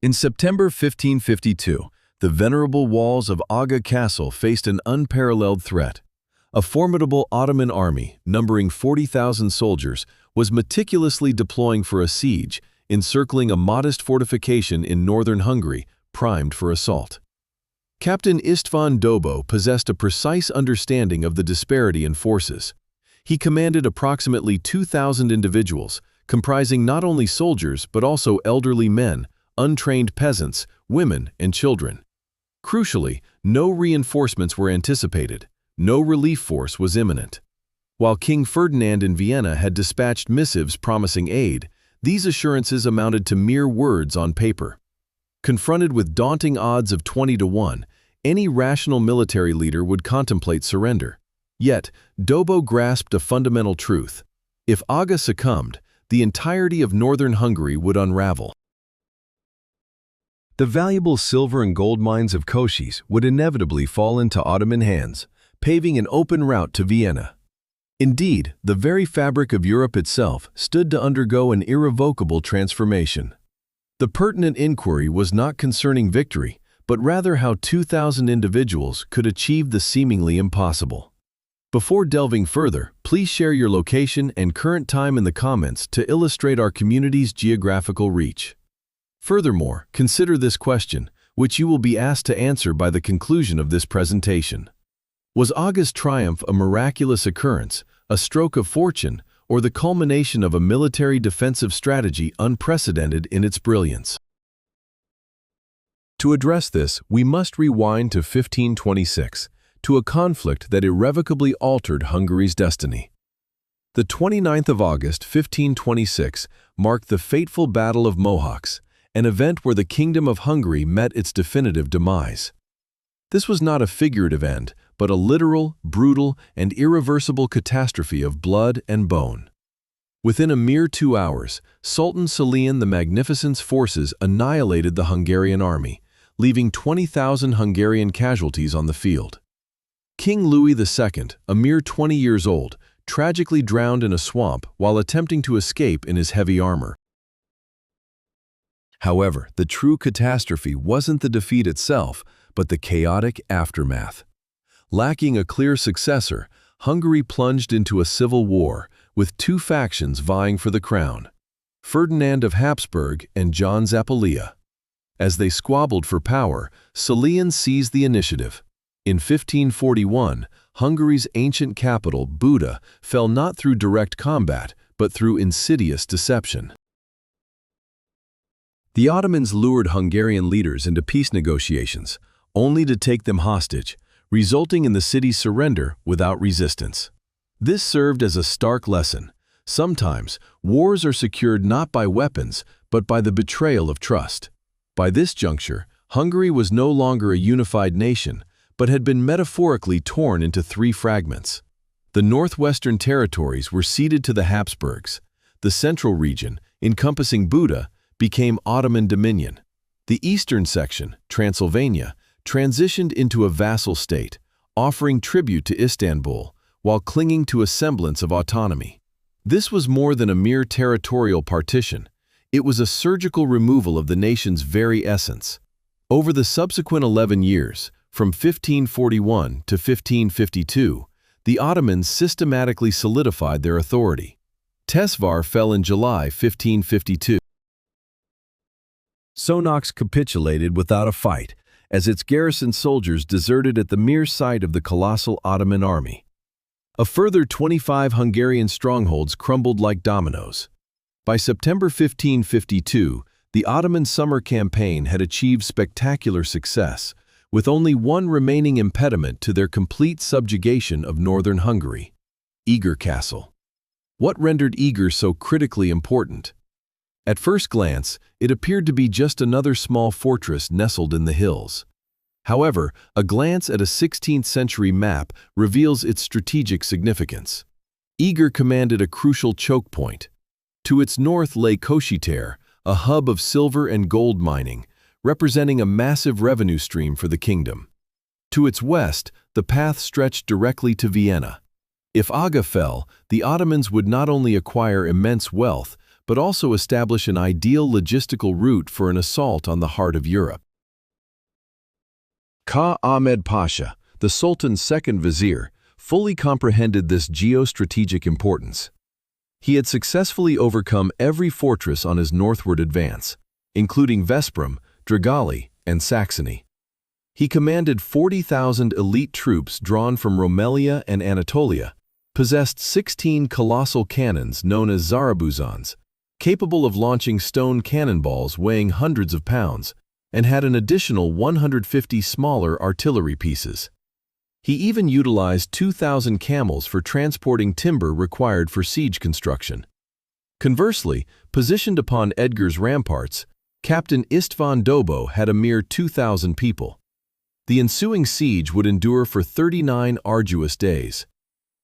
In September 1552, the venerable walls of Aga Castle faced an unparalleled threat. A formidable Ottoman army, numbering 40,000 soldiers, was meticulously deploying for a siege, encircling a modest fortification in northern Hungary, primed for assault. Captain István Dobó possessed a precise understanding of the disparity in forces. He commanded approximately 2,000 individuals, comprising not only soldiers but also elderly men, untrained peasants, women, and children. Crucially, no reinforcements were anticipated. No relief force was imminent. While King Ferdinand in Vienna had dispatched missives promising aid, these assurances amounted to mere words on paper. Confronted with daunting odds of 20-1, any rational military leader would contemplate surrender. Yet, Dobó grasped a fundamental truth. If Aga succumbed, the entirety of northern Hungary would unravel. The valuable silver and gold mines of Kosice would inevitably fall into Ottoman hands, paving an open route to Vienna. Indeed, the very fabric of Europe itself stood to undergo an irrevocable transformation. The pertinent inquiry was not concerning victory, but rather how 2,000 individuals could achieve the seemingly impossible. Before delving further, please share your location and current time in the comments to illustrate our community's geographical reach. Furthermore, consider this question, which you will be asked to answer by the conclusion of this presentation. Was Aga's triumph a miraculous occurrence, a stroke of fortune, or the culmination of a military defensive strategy unprecedented in its brilliance? To address this, we must rewind to 1526, to a conflict that irrevocably altered Hungary's destiny. The 29th of August, 1526, marked the fateful Battle of Mohacs, an event where the Kingdom of Hungary met its definitive demise. This was not a figurative end, but a literal, brutal, and irreversible catastrophe of blood and bone. Within a mere 2 hours, Sultan Selim the Magnificent's forces annihilated the Hungarian army, leaving 20,000 Hungarian casualties on the field. King Louis II, a mere 20 years old, tragically drowned in a swamp while attempting to escape in his heavy armor. However, the true catastrophe wasn't the defeat itself, but the chaotic aftermath. Lacking a clear successor, Hungary plunged into a civil war, with two factions vying for the crown: Ferdinand of Habsburg and John Zapolya. As they squabbled for power, Selim seized the initiative. In 1541, Hungary's ancient capital, Buda, fell not through direct combat, but through insidious deception. The Ottomans lured Hungarian leaders into peace negotiations, only to take them hostage, resulting in the city's surrender without resistance. This served as a stark lesson. Sometimes, wars are secured not by weapons, but by the betrayal of trust. By this juncture, Hungary was no longer a unified nation, but had been metaphorically torn into 3 fragments. The northwestern territories were ceded to the Habsburgs. The central region, encompassing Buda, became Ottoman dominion. The eastern section, Transylvania, transitioned into a vassal state, offering tribute to Istanbul, while clinging to a semblance of autonomy. This was more than a mere territorial partition. It was a surgical removal of the nation's very essence. Over the subsequent 11 years, from 1541 to 1552, the Ottomans systematically solidified their authority. Tesvar fell in July 1552. Sonax capitulated without a fight, as its garrison soldiers deserted at the mere sight of the colossal Ottoman army. A further 25 Hungarian strongholds crumbled like dominoes. By September 1552, the Ottoman summer campaign had achieved spectacular success, with only one remaining impediment to their complete subjugation of northern Hungary: Eger Castle. What rendered Eger so critically important? At first glance, it appeared to be just another small fortress nestled in the hills. However, a glance at a 16th-century map reveals its strategic significance. Eger commanded a crucial choke point. To its north lay Košice, a hub of silver and gold mining, representing a massive revenue stream for the kingdom. To its west, the path stretched directly to Vienna. If Aga fell, the Ottomans would not only acquire immense wealth, but also establish an ideal logistical route for an assault on the heart of Europe. Ka Ahmed Pasha, the Sultan's second vizier, fully comprehended this geostrategic importance. He had successfully overcome every fortress on his northward advance, including Veszprém, Dragali, and Saxony. He commanded 40,000 elite troops drawn from Rumelia and Anatolia, possessed 16 colossal cannons known as zarabuzans, capable of launching stone cannonballs weighing hundreds of pounds, and had an additional 150 smaller artillery pieces. He even utilized 2,000 camels for transporting timber required for siege construction. Conversely, positioned upon Edgar's ramparts, Captain István Dobó had a mere 2,000 people. The ensuing siege would endure for 39 arduous days.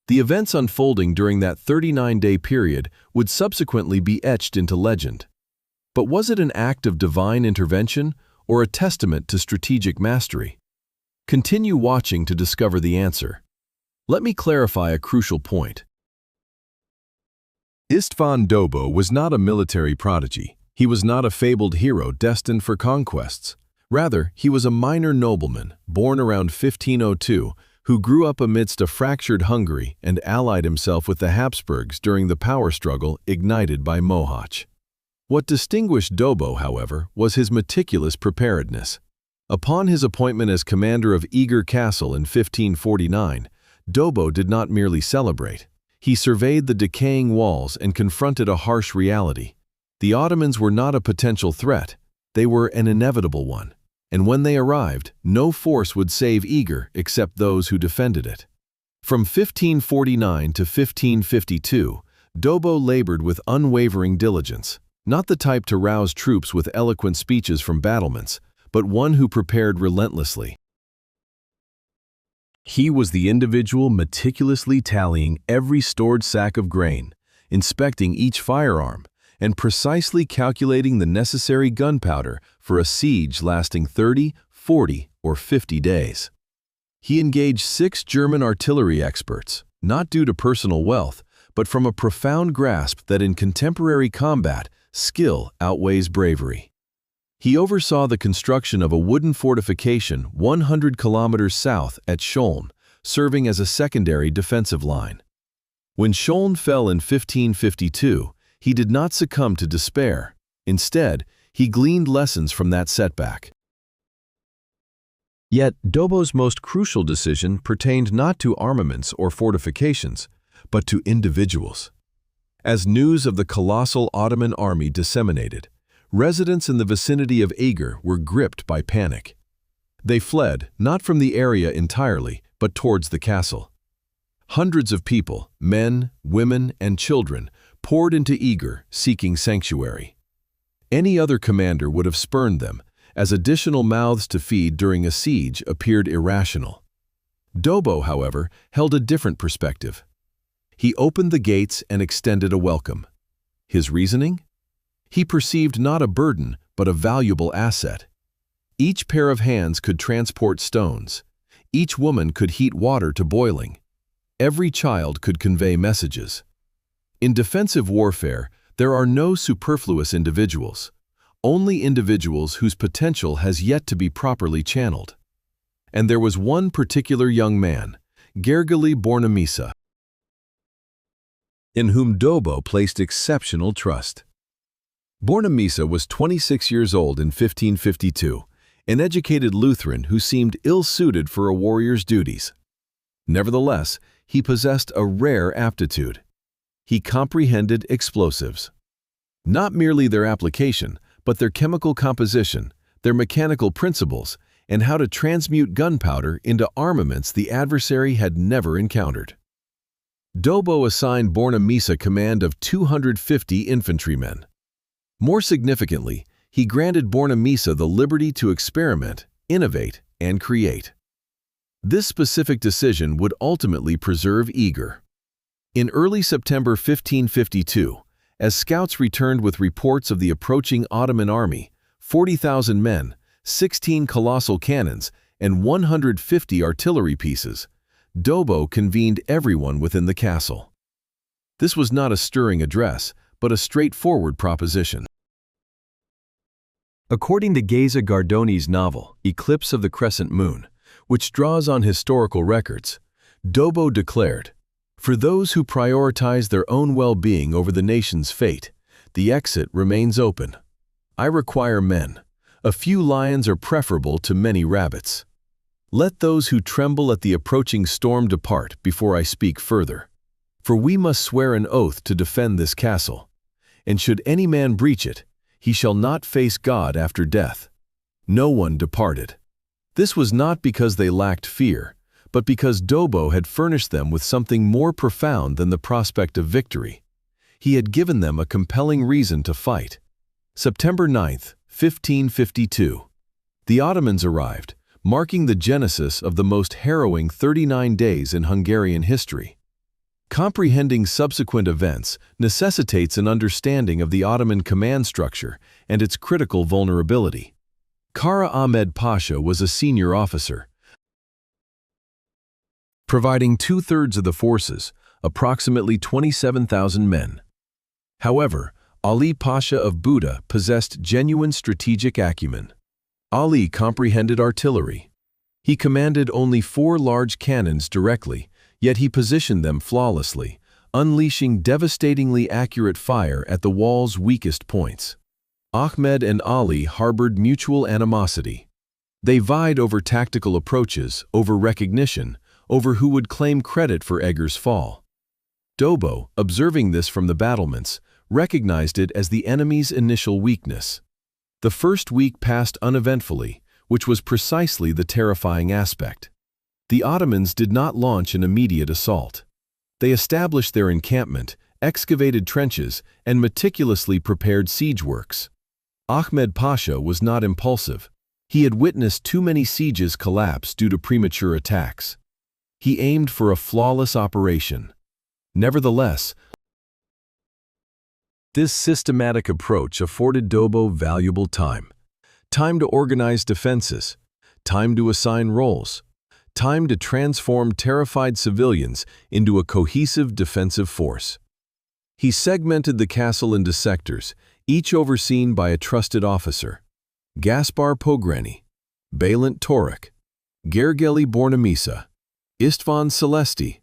The events unfolding during that 39-day period would subsequently be etched into legend. But was it an act of divine intervention or a testament to strategic mastery? Continue watching to discover the answer. Let me clarify a crucial point. István Dobó was not a military prodigy. He was not a fabled hero destined for conquests. Rather, he was a minor nobleman, born around 1502, who grew up amidst a fractured Hungary and allied himself with the Habsburgs during the power struggle ignited by Mohács. What distinguished Dobó, however, was his meticulous preparedness. Upon his appointment as commander of Eger Castle in 1549, Dobó did not merely celebrate. He surveyed the decaying walls and confronted a harsh reality. The Ottomans were not a potential threat, they were an inevitable one. And when they arrived, no force would save Eger except those who defended it. From 1549 to 1552, Dobó labored with unwavering diligence, not the type to rouse troops with eloquent speeches from battlements, but one who prepared relentlessly. He was the individual meticulously tallying every stored sack of grain, inspecting each firearm, and precisely calculating the necessary gunpowder for a siege lasting 30, 40, or 50 days. He engaged 6 German artillery experts, not due to personal wealth, but from a profound grasp that in contemporary combat, skill outweighs bravery. He oversaw the construction of a wooden fortification 100 kilometers south at Choln, serving as a secondary defensive line. When Choln fell in 1552, he did not succumb to despair. Instead, he gleaned lessons from that setback. Yet, Dobó's most crucial decision pertained not to armaments or fortifications, but to individuals. As news of the colossal Ottoman army disseminated, residents in the vicinity of Eger were gripped by panic. They fled, not from the area entirely, but towards the castle. Hundreds of people, men, women, and children, poured into Eger, seeking sanctuary. Any other commander would have spurned them, as additional mouths to feed during a siege appeared irrational. Dobó, however, held a different perspective. He opened the gates and extended a welcome. His reasoning? He perceived not a burden, but a valuable asset. Each pair of hands could transport stones. Each woman could heat water to boiling. Every child could convey messages. In defensive warfare, there are no superfluous individuals, only individuals whose potential has yet to be properly channeled. And there was one particular young man, Gergely Bornemisa, in whom Dobó placed exceptional trust. Bornemisa was 26 years old in 1552, an educated Lutheran who seemed ill-suited for a warrior's duties. Nevertheless, he possessed a rare aptitude. He comprehended explosives. Not merely their application, but their chemical composition, their mechanical principles, and how to transmute gunpowder into armaments the adversary had never encountered. Dobó assigned Bornemisa command of 250 infantrymen. More significantly, he granted Bornemisa the liberty to experiment, innovate, and create. This specific decision would ultimately preserve Eger. In early September 1552, as scouts returned with reports of the approaching Ottoman army, 40,000 men, 16 colossal cannons, and 150 artillery pieces, Dobó convened everyone within the castle. This was not a stirring address, but a straightforward proposition. According to Geza Gardoni's novel, Eclipse of the Crescent Moon, which draws on historical records, Dobo declared, "For those who prioritize their own well-being over the nation's fate, the exit remains open. I require men. A few lions are preferable to many rabbits. Let those who tremble at the approaching storm depart before I speak further. For we must swear an oath to defend this castle, and should any man breach it, he shall not face God after death." No one departed. This was not because they lacked fear, but because Dobo had furnished them with something more profound than the prospect of victory. He had given them a compelling reason to fight. September 9th, 1552. The Ottomans arrived, marking the genesis of the most harrowing 39 days in Hungarian history. Comprehending subsequent events necessitates an understanding of the Ottoman command structure and its critical vulnerability. Kara Ahmed Pasha was a senior officer, providing two-thirds of the forces, approximately 27,000 men. However, Ali Pasha of Buda possessed genuine strategic acumen. Ali comprehended artillery. He commanded only 4 large cannons directly, yet he positioned them flawlessly, unleashing devastatingly accurate fire at the wall's weakest points. Ahmed and Ali harbored mutual animosity. They vied over tactical approaches, over recognition, over who would claim credit for Eger's fall. Dobo, observing this from the battlements, recognized it as the enemy's initial weakness. The first week passed uneventfully, which was precisely the terrifying aspect. The Ottomans did not launch an immediate assault. They established their encampment, excavated trenches, and meticulously prepared siege works. Ahmed Pasha was not impulsive. He had witnessed too many sieges collapse due to premature attacks. He aimed for a flawless operation. Nevertheless, this systematic approach afforded Dobo valuable time. Time to organize defenses, time to assign roles, time to transform terrified civilians into a cohesive defensive force. He segmented the castle into sectors, each overseen by a trusted officer: Gaspar Pograni, Balint Torek, Gergely Bornemisa, Istvan Celesti,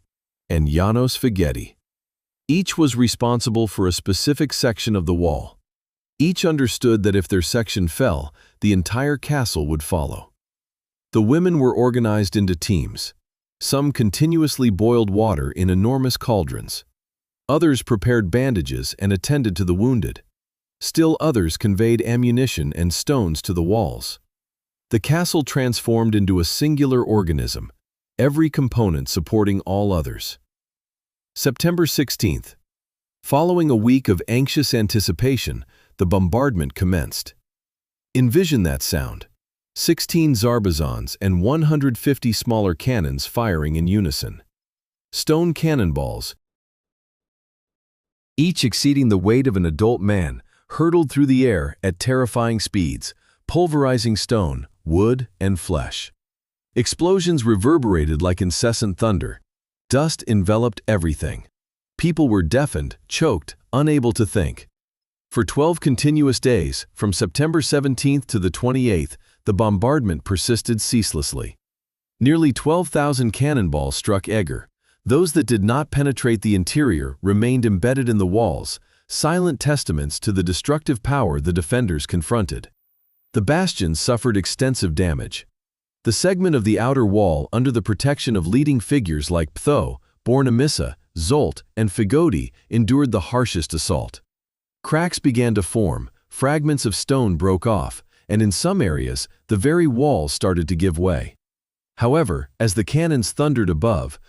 and Janos Figeti. Each was responsible for a specific section of the wall. Each understood that if their section fell, the entire castle would follow. The women were organized into teams. Some continuously boiled water in enormous cauldrons. Others prepared bandages and attended to the wounded. Still others conveyed ammunition and stones to the walls. The castle transformed into a singular organism, every component supporting all others. September 16th. Following a week of anxious anticipation, the bombardment commenced. Envision that sound: 16 Zarbazans and 150 smaller cannons firing in unison. Stone cannonballs, each exceeding the weight of an adult man, hurtled through the air at terrifying speeds, pulverizing stone, wood, and flesh. Explosions reverberated like incessant thunder. Dust enveloped everything. People were deafened, choked, unable to think. For 12 continuous days, from September 17th to the 28th, the bombardment persisted ceaselessly. Nearly 12,000 cannonballs struck Eger. Those that did not penetrate the interior remained embedded in the walls, silent testaments to the destructive power the defenders confronted. The bastions suffered extensive damage. The segment of the outer wall under the protection of leading figures like Ptho, Bornemisa, Zolt, and Figoti endured the harshest assault. Cracks began to form, fragments of stone broke off, and in some areas, the very walls started to give way. However, as the cannons thundered above,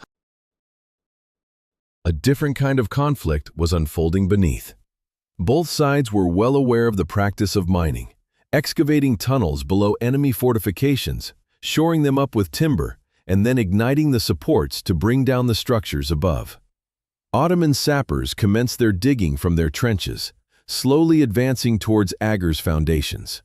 a different kind of conflict was unfolding beneath. Both sides were well aware of the practice of mining, excavating tunnels below enemy fortifications, shoring them up with timber, and then igniting the supports to bring down the structures above. Ottoman sappers commenced their digging from their trenches, slowly advancing towards Eger's foundations.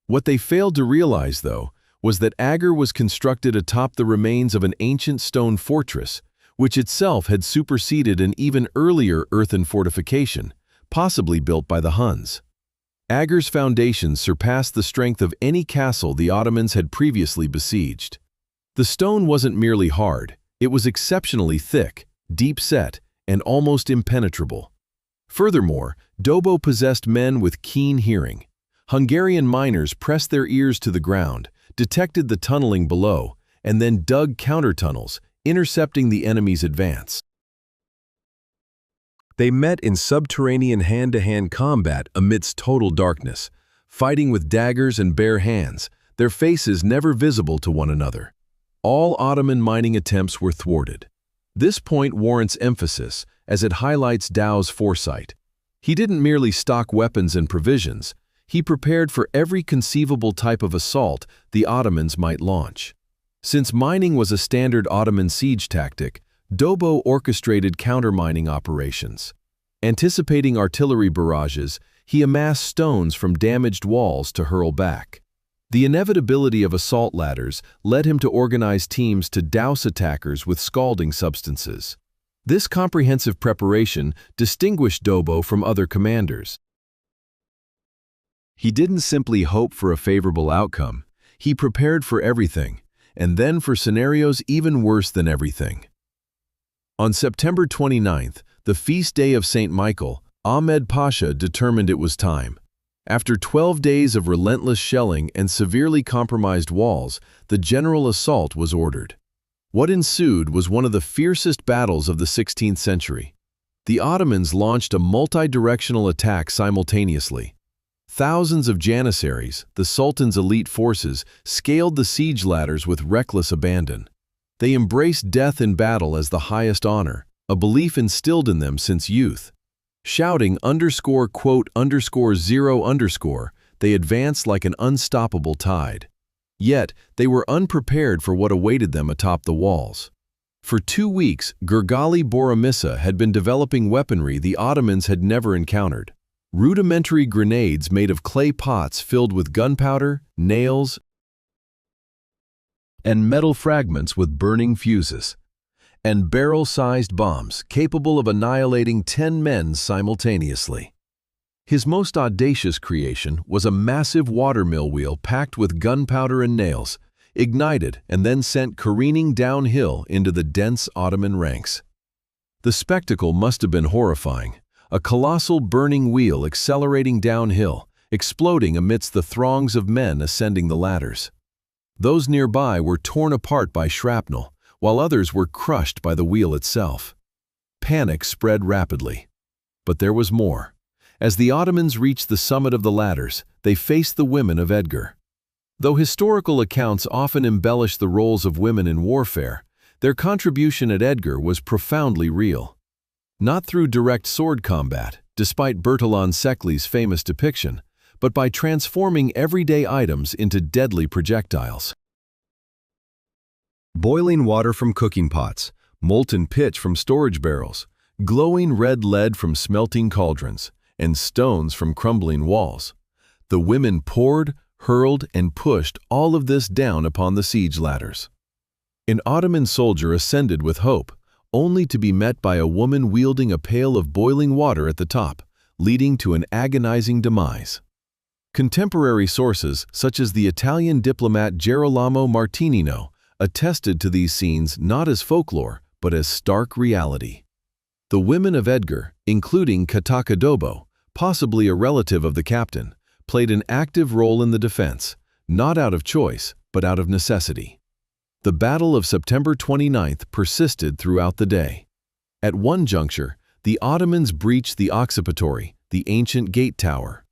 What they failed to realize, though, was that Eger was constructed atop the remains of an ancient stone fortress, which itself had superseded an even earlier earthen fortification, possibly built by the Huns. Eger's foundations surpassed the strength of any castle the Ottomans had previously besieged. The stone wasn't merely hard, it was exceptionally thick, deep-set, and almost impenetrable. Furthermore, Dobo possessed men with keen hearing. Hungarian miners pressed their ears to the ground, detected the tunneling below, and then dug counter-tunnels, intercepting the enemy's advance. They met in subterranean hand-to-hand combat amidst total darkness, fighting with daggers and bare hands, their faces never visible to one another. All Ottoman mining attempts were thwarted. This point warrants emphasis, as it highlights Dow's foresight. He didn't merely stock weapons and provisions, he prepared for every conceivable type of assault the Ottomans might launch. Since mining was a standard Ottoman siege tactic, Dobo orchestrated countermining operations. Anticipating artillery barrages, he amassed stones from damaged walls to hurl back. The inevitability of assault ladders led him to organize teams to douse attackers with scalding substances. This comprehensive preparation distinguished Dobo from other commanders. He didn't simply hope for a favorable outcome, he prepared for everything, and then for scenarios even worse than everything. On September 29th, the feast day of St. Michael, Ahmed Pasha determined it was time. After 12 days of relentless shelling and severely compromised walls, the general assault was ordered. What ensued was one of the fiercest battles of the 16th century. The Ottomans launched a multi-directional attack simultaneously. Thousands of janissaries, the Sultan's elite forces, scaled the siege ladders with reckless abandon. They embraced death in battle as the highest honor, a belief instilled in them since youth. Shouting _0_, they advanced like an unstoppable tide. Yet, they were unprepared for what awaited them atop the walls. For 2 weeks, Gergali Borimissa had been developing weaponry the Ottomans had never encountered. Rudimentary grenades made of clay pots filled with gunpowder, nails, and metal fragments with burning fuses, and barrel-sized bombs capable of annihilating 10 men simultaneously. His most audacious creation was a massive watermill wheel packed with gunpowder and nails, ignited and then sent careening downhill into the dense Ottoman ranks. The spectacle must have been horrifying. A colossal burning wheel accelerating downhill, exploding amidst the throngs of men ascending the ladders. Those nearby were torn apart by shrapnel, while others were crushed by the wheel itself. Panic spread rapidly. But there was more. As the Ottomans reached the summit of the ladders, they faced the women of Eger. Though historical accounts often embellish the roles of women in warfare, their contribution at Eger was profoundly real. Not through direct sword combat, despite Bertalan Sekli's famous depiction, but by transforming everyday items into deadly projectiles. Boiling water from cooking pots, molten pitch from storage barrels, glowing red lead from smelting cauldrons, and stones from crumbling walls. The women poured, hurled, and pushed all of this down upon the siege ladders. An Ottoman soldier ascended with hope, only to be met by a woman wielding a pail of boiling water at the top, leading to an agonizing demise. Contemporary sources, such as the Italian diplomat Girolamo Martinino, attested to these scenes not as folklore, but as stark reality. The women of Eger, including Kataka Dobo, possibly a relative of the captain, played an active role in the defense, not out of choice, but out of necessity. The Battle of September 29th persisted throughout the day. At one juncture, the Ottomans breached the occipitory, the ancient gate tower.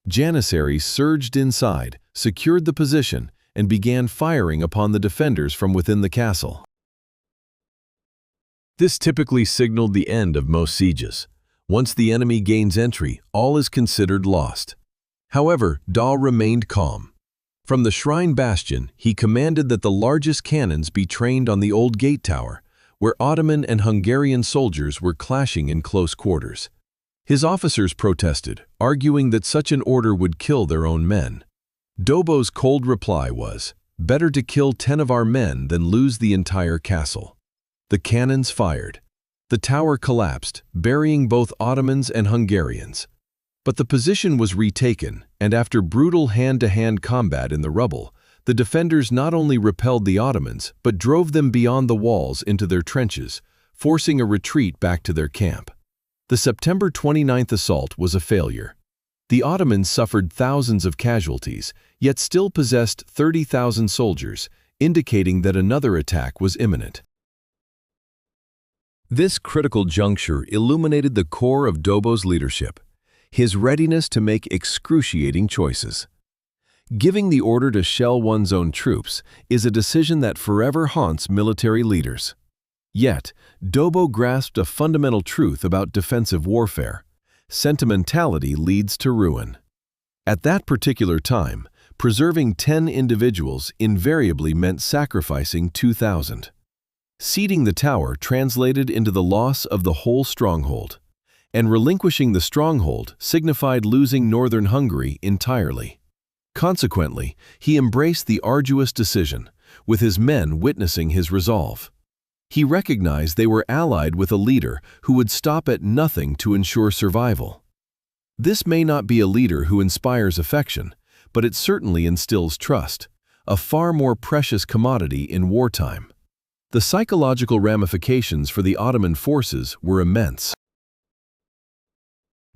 Janissaries surged inside, secured the position, and began firing upon the defenders from within the castle. This typically signaled the end of most sieges. Once the enemy gains entry, all is considered lost. However, Daw remained calm. From the shrine bastion, he commanded that the largest cannons be trained on the old gate tower, where Ottoman and Hungarian soldiers were clashing in close quarters. His officers protested, arguing that such an order would kill their own men. Dobo's cold reply was, "Better to kill 10 of our men than lose the entire castle." The cannons fired. The tower collapsed, burying both Ottomans and Hungarians. But the position was retaken, and after brutal hand-to-hand combat in the rubble, the defenders not only repelled the Ottomans, but drove them beyond the walls into their trenches, forcing a retreat back to their camp. The September 29th assault was a failure. The Ottomans suffered thousands of casualties, yet still possessed 30,000 soldiers, indicating that another attack was imminent. This critical juncture illuminated the core of Dobo's leadership, his readiness to make excruciating choices. Giving the order to shell one's own troops is a decision that forever haunts military leaders. Yet, Dobo grasped a fundamental truth about defensive warfare: sentimentality leads to ruin. At that particular time, preserving 10 individuals invariably meant sacrificing 2,000. Ceding the tower translated into the loss of the whole stronghold, and relinquishing the stronghold signified losing northern Hungary entirely. Consequently, he embraced the arduous decision, with his men witnessing his resolve. He recognized they were allied with a leader who would stop at nothing to ensure survival. This may not be a leader who inspires affection, but it certainly instills trust, a far more precious commodity in wartime. The psychological ramifications for the Ottoman forces were immense.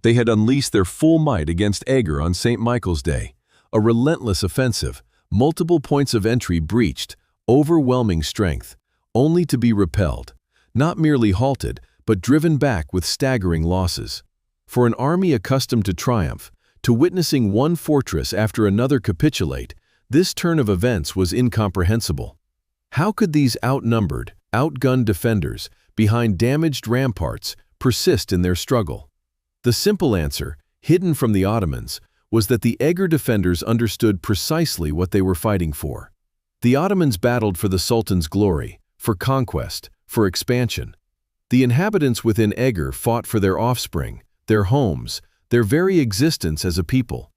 They had unleashed their full might against Eger on St. Michael's Day, a relentless offensive, multiple points of entry breached, overwhelming strength, only to be repelled, not merely halted, but driven back with staggering losses. For an army accustomed to triumph, to witnessing one fortress after another capitulate, this turn of events was incomprehensible. How could these outnumbered, outgunned defenders, behind damaged ramparts, persist in their struggle? The simple answer, hidden from the Ottomans, was that the Eger defenders understood precisely what they were fighting for. The Ottomans battled for the Sultan's glory, for conquest, for expansion. The inhabitants within Eger fought for their offspring, their homes, their very existence as a people.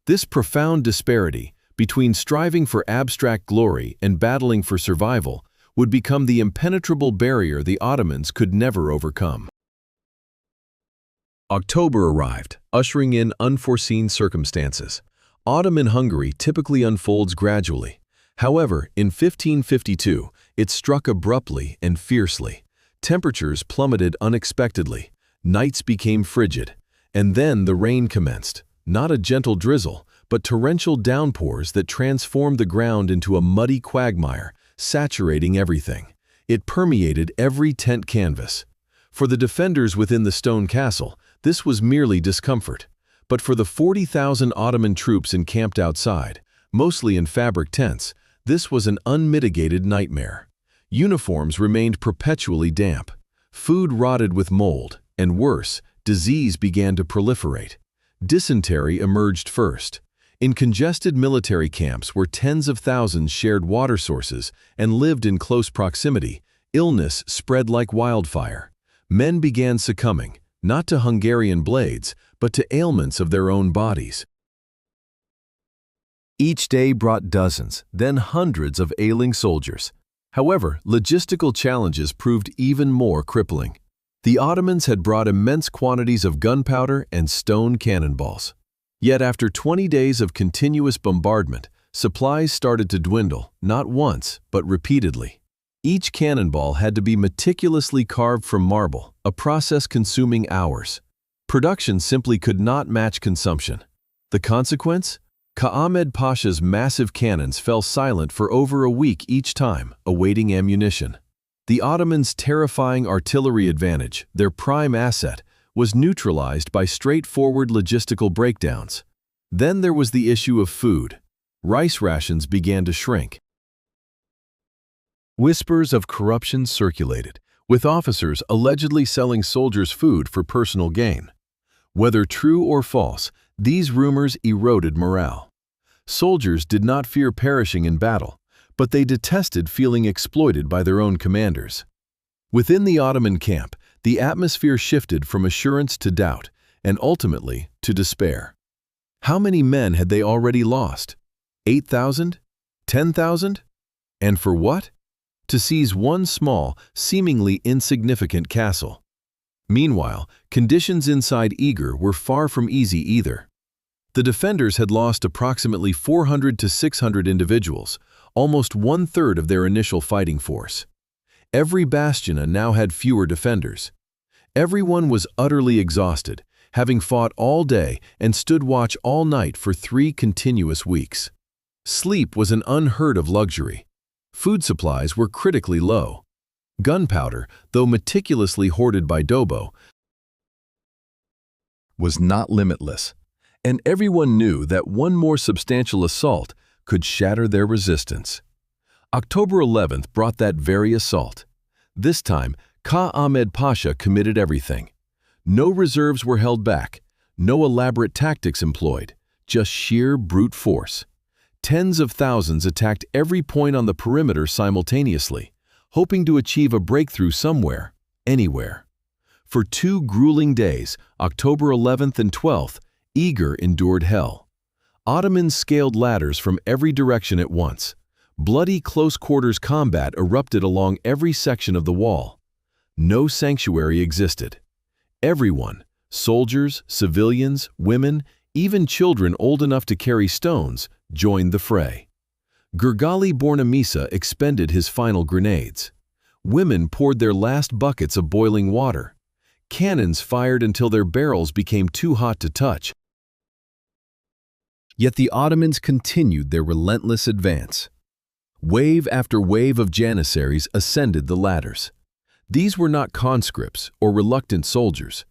This profound disparity between striving for abstract glory and battling for survival would become the impenetrable barrier the Ottomans could never overcome. October arrived, ushering in unforeseen circumstances. Autumn in Hungary typically unfolds gradually. However, in 1552, it struck abruptly and fiercely. Temperatures plummeted unexpectedly, nights became frigid, and then the rain commenced, not a gentle drizzle, but torrential downpours that transformed the ground into a muddy quagmire, saturating everything. It permeated every tent canvas. For the defenders within the stone castle, this was merely discomfort. But for the 40,000 Ottoman troops encamped outside, mostly in fabric tents, this was an unmitigated nightmare. Uniforms remained perpetually damp. Food rotted with mold, and worse, disease began to proliferate. Dysentery emerged first. In congested military camps where tens of thousands shared water sources and lived in close proximity, illness spread like wildfire. Men began succumbing, not to Hungarian blades, but to ailments of their own bodies. Each day brought dozens, then hundreds of ailing soldiers. However, logistical challenges proved even more crippling. The Ottomans had brought immense quantities of gunpowder and stone cannonballs. Yet after 20 days of continuous bombardment, supplies started to dwindle, not once, but repeatedly. Each cannonball had to be meticulously carved from marble, a process consuming hours. Production simply could not match consumption. The consequence? Ahmed Pasha's massive cannons fell silent for over a week each time, awaiting ammunition. The Ottomans' terrifying artillery advantage, their prime asset, was neutralized by straightforward logistical breakdowns. Then there was the issue of food. Rice rations began to shrink. Whispers of corruption circulated, with officers allegedly selling soldiers food for personal gain. Whether true or false, these rumors eroded morale. Soldiers did not fear perishing in battle, but they detested feeling exploited by their own commanders. Within the Ottoman camp, the atmosphere shifted from assurance to doubt, and ultimately to despair. How many men had they already lost? 8,000? 10,000? And for what? To seize one small, seemingly insignificant castle. Meanwhile, conditions inside Eger were far from easy either. The defenders had lost approximately 400 to 600 individuals, almost one-third of their initial fighting force. Every bastion now had fewer defenders. Everyone was utterly exhausted, having fought all day and stood watch all night for 3 continuous weeks. Sleep was an unheard of luxury. Food supplies were critically low. Gunpowder, though meticulously hoarded by Dobo, was not limitless, and everyone knew that one more substantial assault could shatter their resistance. October 11th brought that very assault. This time, Ka Ahmed Pasha committed everything. No reserves were held back, no elaborate tactics employed, just sheer brute force. Tens of thousands attacked every point on the perimeter simultaneously, hoping to achieve a breakthrough somewhere, anywhere. For 2 grueling days, October 11th and 12th, Eger endured hell. Ottomans scaled ladders from every direction at once. Bloody close-quarters combat erupted along every section of the wall. No sanctuary existed. Everyone, soldiers, civilians, women, even children old enough to carry stones, joined the fray. Gurgali Bornamisa expended his final grenades. Women poured their last buckets of boiling water. Cannons fired until their barrels became too hot to touch. Yet the Ottomans continued their relentless advance. Wave after wave of janissaries ascended the ladders. These were not conscripts or reluctant soldiers.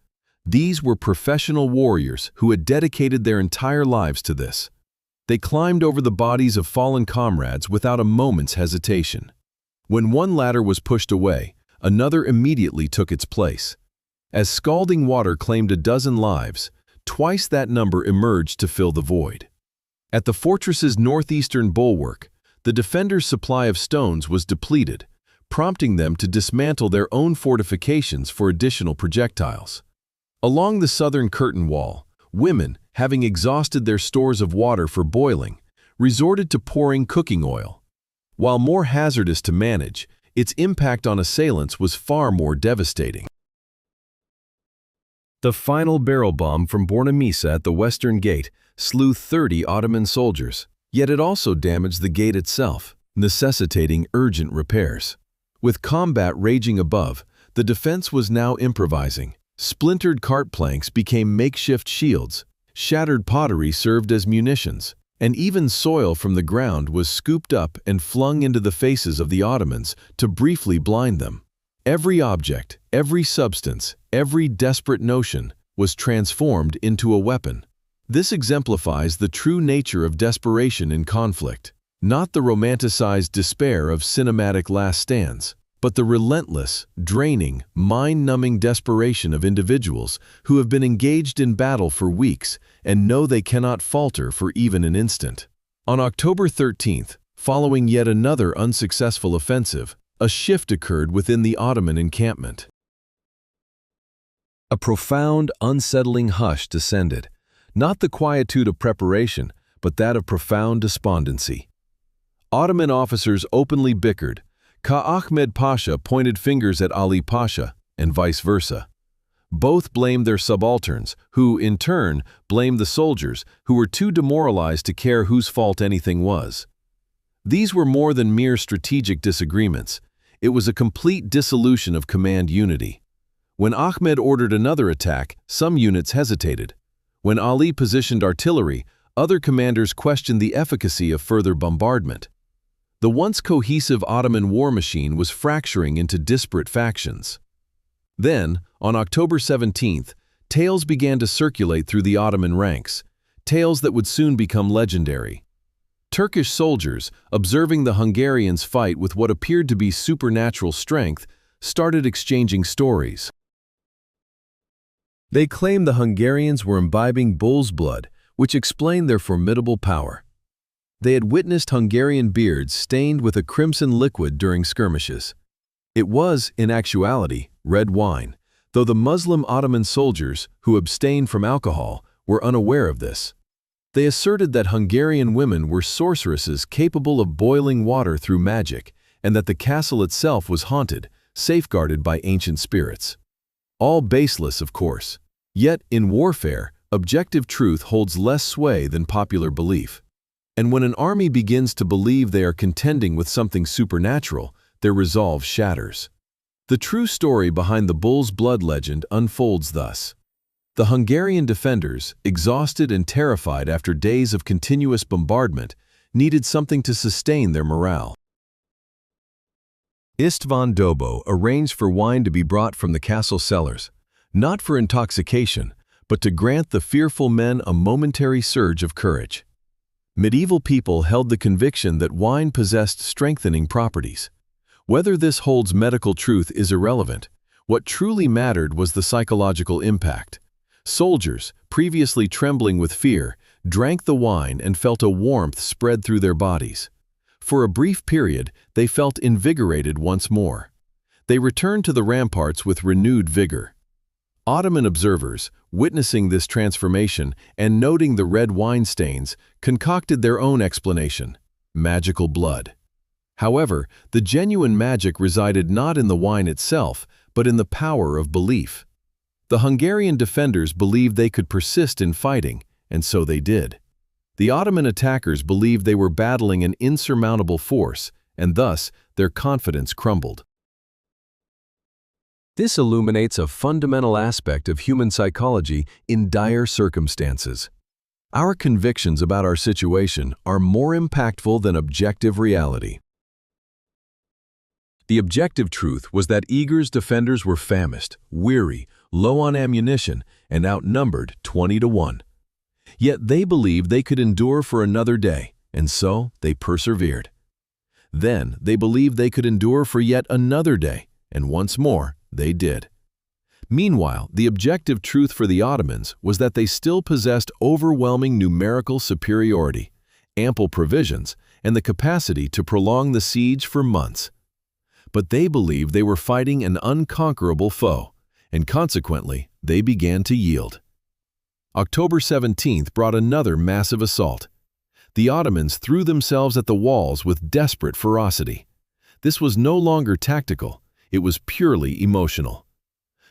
These were professional warriors who had dedicated their entire lives to this. They climbed over the bodies of fallen comrades without a moment's hesitation. When one ladder was pushed away, another immediately took its place. As scalding water claimed a dozen lives, twice that number emerged to fill the void. At the fortress's northeastern bulwark, the defenders' supply of stones was depleted, prompting them to dismantle their own fortifications for additional projectiles. Along the southern curtain wall, women, having exhausted their stores of water for boiling, resorted to pouring cooking oil. While more hazardous to manage, its impact on assailants was far more devastating. The final barrel bomb from Bornamisa at the western gate slew 30 Ottoman soldiers, yet it also damaged the gate itself, necessitating urgent repairs. With combat raging above, the defense was now improvising. Splintered cart planks became makeshift shields, shattered pottery served as munitions, and even soil from the ground was scooped up and flung into the faces of the Ottomans to briefly blind them. Every object, every substance, every desperate notion was transformed into a weapon. This exemplifies the true nature of desperation in conflict, not the romanticized despair of cinematic last stands, but the relentless, draining, mind-numbing desperation of individuals who have been engaged in battle for weeks and know they cannot falter for even an instant. On October 13th, following yet another unsuccessful offensive, a shift occurred within the Ottoman encampment. A profound, unsettling hush descended, not the quietude of preparation, but that of profound despondency. Ottoman officers openly bickered. Ka Ahmed Pasha pointed fingers at Ali Pasha, and vice versa. Both blamed their subalterns, who, in turn, blamed the soldiers, who were too demoralized to care whose fault anything was. These were more than mere strategic disagreements. It was a complete dissolution of command unity. When Ahmed ordered another attack, some units hesitated. When Ali positioned artillery, other commanders questioned the efficacy of further bombardment. The once cohesive Ottoman war machine was fracturing into disparate factions. Then, on October 17th, tales began to circulate through the Ottoman ranks, tales that would soon become legendary. Turkish soldiers, observing the Hungarians fight with what appeared to be supernatural strength, started exchanging stories. They claimed the Hungarians were imbibing bull's blood, which explained their formidable power. They had witnessed Hungarian beards stained with a crimson liquid during skirmishes. It was, in actuality, red wine, though the Muslim Ottoman soldiers, who abstained from alcohol, were unaware of this. They asserted that Hungarian women were sorceresses capable of boiling water through magic, and that the castle itself was haunted, safeguarded by ancient spirits. All baseless, of course. Yet, in warfare, objective truth holds less sway than popular belief. And when an army begins to believe they are contending with something supernatural, their resolve shatters. The true story behind the bull's blood legend unfolds thus. The Hungarian defenders, exhausted and terrified after days of continuous bombardment, needed something to sustain their morale. István Dobó arranged for wine to be brought from the castle cellars, not for intoxication, but to grant the fearful men a momentary surge of courage. Medieval people held the conviction that wine possessed strengthening properties. Whether this holds medical truth is irrelevant. What truly mattered was the psychological impact. Soldiers, previously trembling with fear, drank the wine and felt a warmth spread through their bodies. For a brief period, they felt invigorated once more. They returned to the ramparts with renewed vigor. Ottoman observers, witnessing this transformation and noting the red wine stains, concocted their own explanation: magical blood. However, the genuine magic resided not in the wine itself, but in the power of belief. The Hungarian defenders believed they could persist in fighting, and so they did. The Ottoman attackers believed they were battling an insurmountable force, and thus their confidence crumbled. This illuminates a fundamental aspect of human psychology in dire circumstances. Our convictions about our situation are more impactful than objective reality. The objective truth was that Eger's defenders were famished, weary, low on ammunition, and outnumbered 20-1. Yet they believed they could endure for another day, and so they persevered. Then they believed they could endure for yet another day, and once more they did. Meanwhile, the objective truth for the Ottomans was that they still possessed overwhelming numerical superiority, ample provisions, and the capacity to prolong the siege for months. But they believed they were fighting an unconquerable foe, and consequently, they began to yield. October 17th brought another massive assault. The Ottomans threw themselves at the walls with desperate ferocity. This was no longer tactical, it was purely emotional.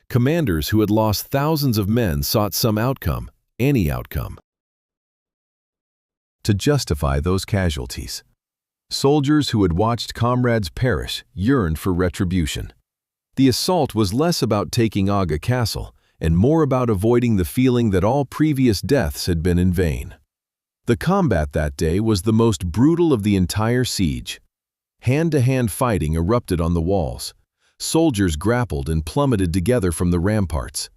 Commanders who had lost thousands of men sought some outcome, any outcome, to justify those casualties. Soldiers who had watched comrades perish yearned for retribution. The assault was less about taking Eger Castle and more about avoiding the feeling that all previous deaths had been in vain. The combat that day was the most brutal of the entire siege. Hand-to-hand fighting erupted on the walls. Soldiers grappled and plummeted together from the ramparts.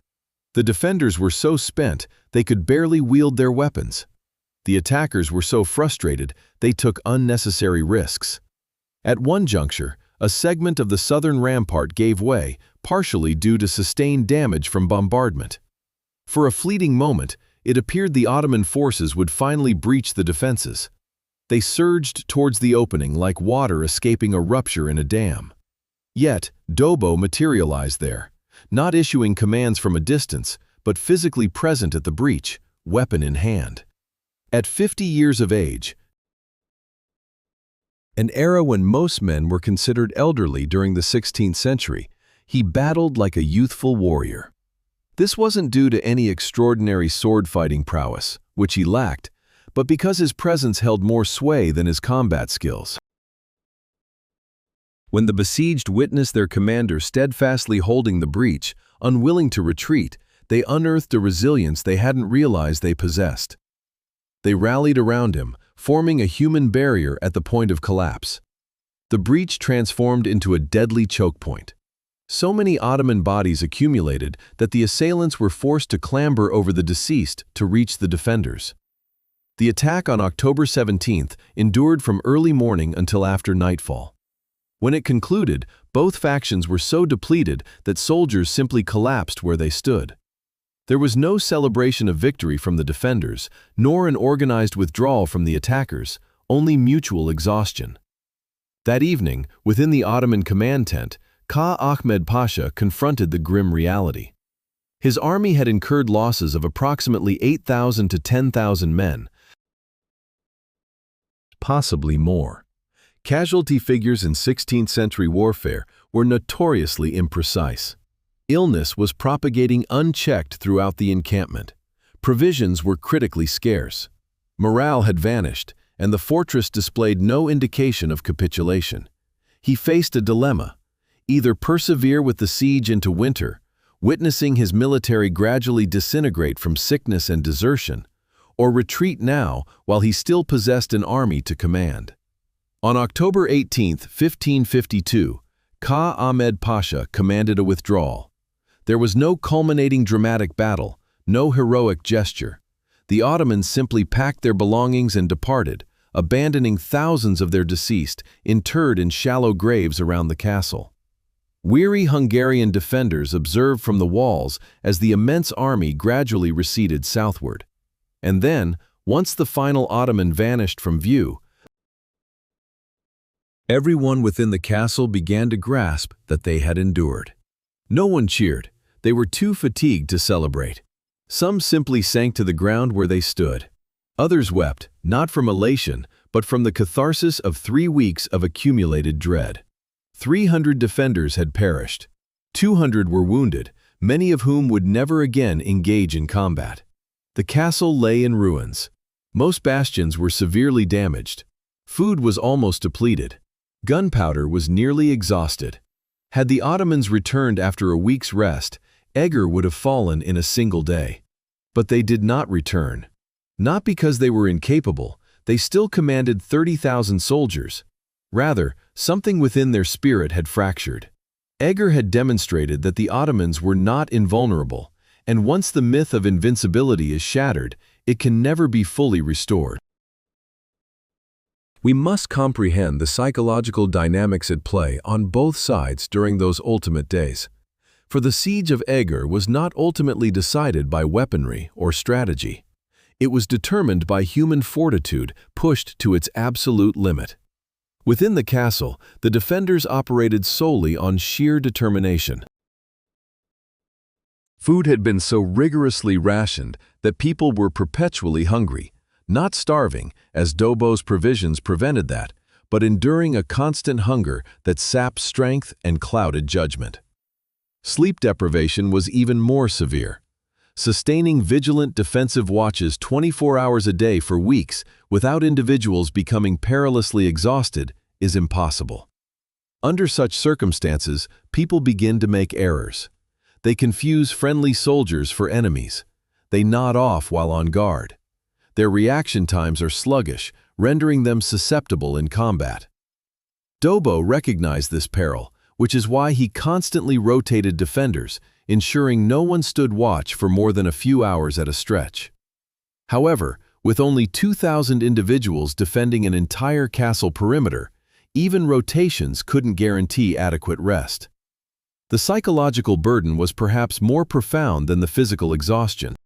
The defenders were so spent they could barely wield their weapons. The attackers were so frustrated they took unnecessary risks. At one juncture, a segment of the southern rampart gave way, partially due to sustained damage from bombardment. For a fleeting moment, it appeared the Ottoman forces would finally breach the defenses. They surged towards the opening like water escaping a rupture in a dam. Yet, Dobó materialized there, not issuing commands from a distance, but physically present at the breach, weapon in hand. At 50 years of age, an era when most men were considered elderly during the 16th century, he battled like a youthful warrior. This wasn't due to any extraordinary sword-fighting prowess, which he lacked, but because his presence held more sway than his combat skills. When the besieged witnessed their commander steadfastly holding the breach, unwilling to retreat, they unearthed a resilience they hadn't realized they possessed. They rallied around him, forming a human barrier at the point of collapse. The breach transformed into a deadly choke point. So many Ottoman bodies accumulated that the assailants were forced to clamber over the deceased to reach the defenders. The attack on October 17th endured from early morning until after nightfall. When it concluded, both factions were so depleted that soldiers simply collapsed where they stood. There was no celebration of victory from the defenders, nor an organized withdrawal from the attackers, only mutual exhaustion. That evening, within the Ottoman command tent, Ka Ahmed Pasha confronted the grim reality. His army had incurred losses of approximately 8,000 to 10,000 men, possibly more. Casualty figures in 16th century warfare were notoriously imprecise. Illness was propagating unchecked throughout the encampment. Provisions were critically scarce. Morale had vanished, and the fortress displayed no indication of capitulation. He faced a dilemma: either persevere with the siege into winter, witnessing his military gradually disintegrate from sickness and desertion, or retreat now while he still possessed an army to command. On October 18, 1552, Ka Ahmed Pasha commanded a withdrawal. There was no culminating dramatic battle, no heroic gesture. The Ottomans simply packed their belongings and departed, abandoning thousands of their deceased interred in shallow graves around the castle. Weary Hungarian defenders observed from the walls as the immense army gradually receded southward. And then, once the final Ottoman vanished from view, everyone within the castle began to grasp that they had endured. No one cheered. They were too fatigued to celebrate. Some simply sank to the ground where they stood. Others wept, not from elation, but from the catharsis of 3 weeks of accumulated dread. 300 defenders had perished. 200 were wounded, many of whom would never again engage in combat. The castle lay in ruins. Most bastions were severely damaged. Food was almost depleted. Gunpowder was nearly exhausted. Had the Ottomans returned after a week's rest, Eger would have fallen in a single day. But they did not return. Not because they were incapable, they still commanded 30,000 soldiers. Rather, something within their spirit had fractured. Eger had demonstrated that the Ottomans were not invulnerable, and once the myth of invincibility is shattered, it can never be fully restored. We must comprehend the psychological dynamics at play on both sides during those ultimate days. For the Siege of Eger was not ultimately decided by weaponry or strategy. It was determined by human fortitude pushed to its absolute limit. Within the castle, the defenders operated solely on sheer determination. Food had been so rigorously rationed that people were perpetually hungry, not starving, as Dobo's provisions prevented that, but enduring a constant hunger that sapped strength and clouded judgment. Sleep deprivation was even more severe. Sustaining vigilant defensive watches 24 hours a day for weeks without individuals becoming perilously exhausted is impossible. Under such circumstances, people begin to make errors. They confuse friendly soldiers for enemies. They nod off while on guard. Their reaction times are sluggish, rendering them susceptible in combat. Dobo recognized this peril, which is why he constantly rotated defenders, ensuring no one stood watch for more than a few hours at a stretch. However, with only 2,000 individuals defending an entire castle perimeter, even rotations couldn't guarantee adequate rest. The psychological burden was perhaps more profound than the physical exhaustion.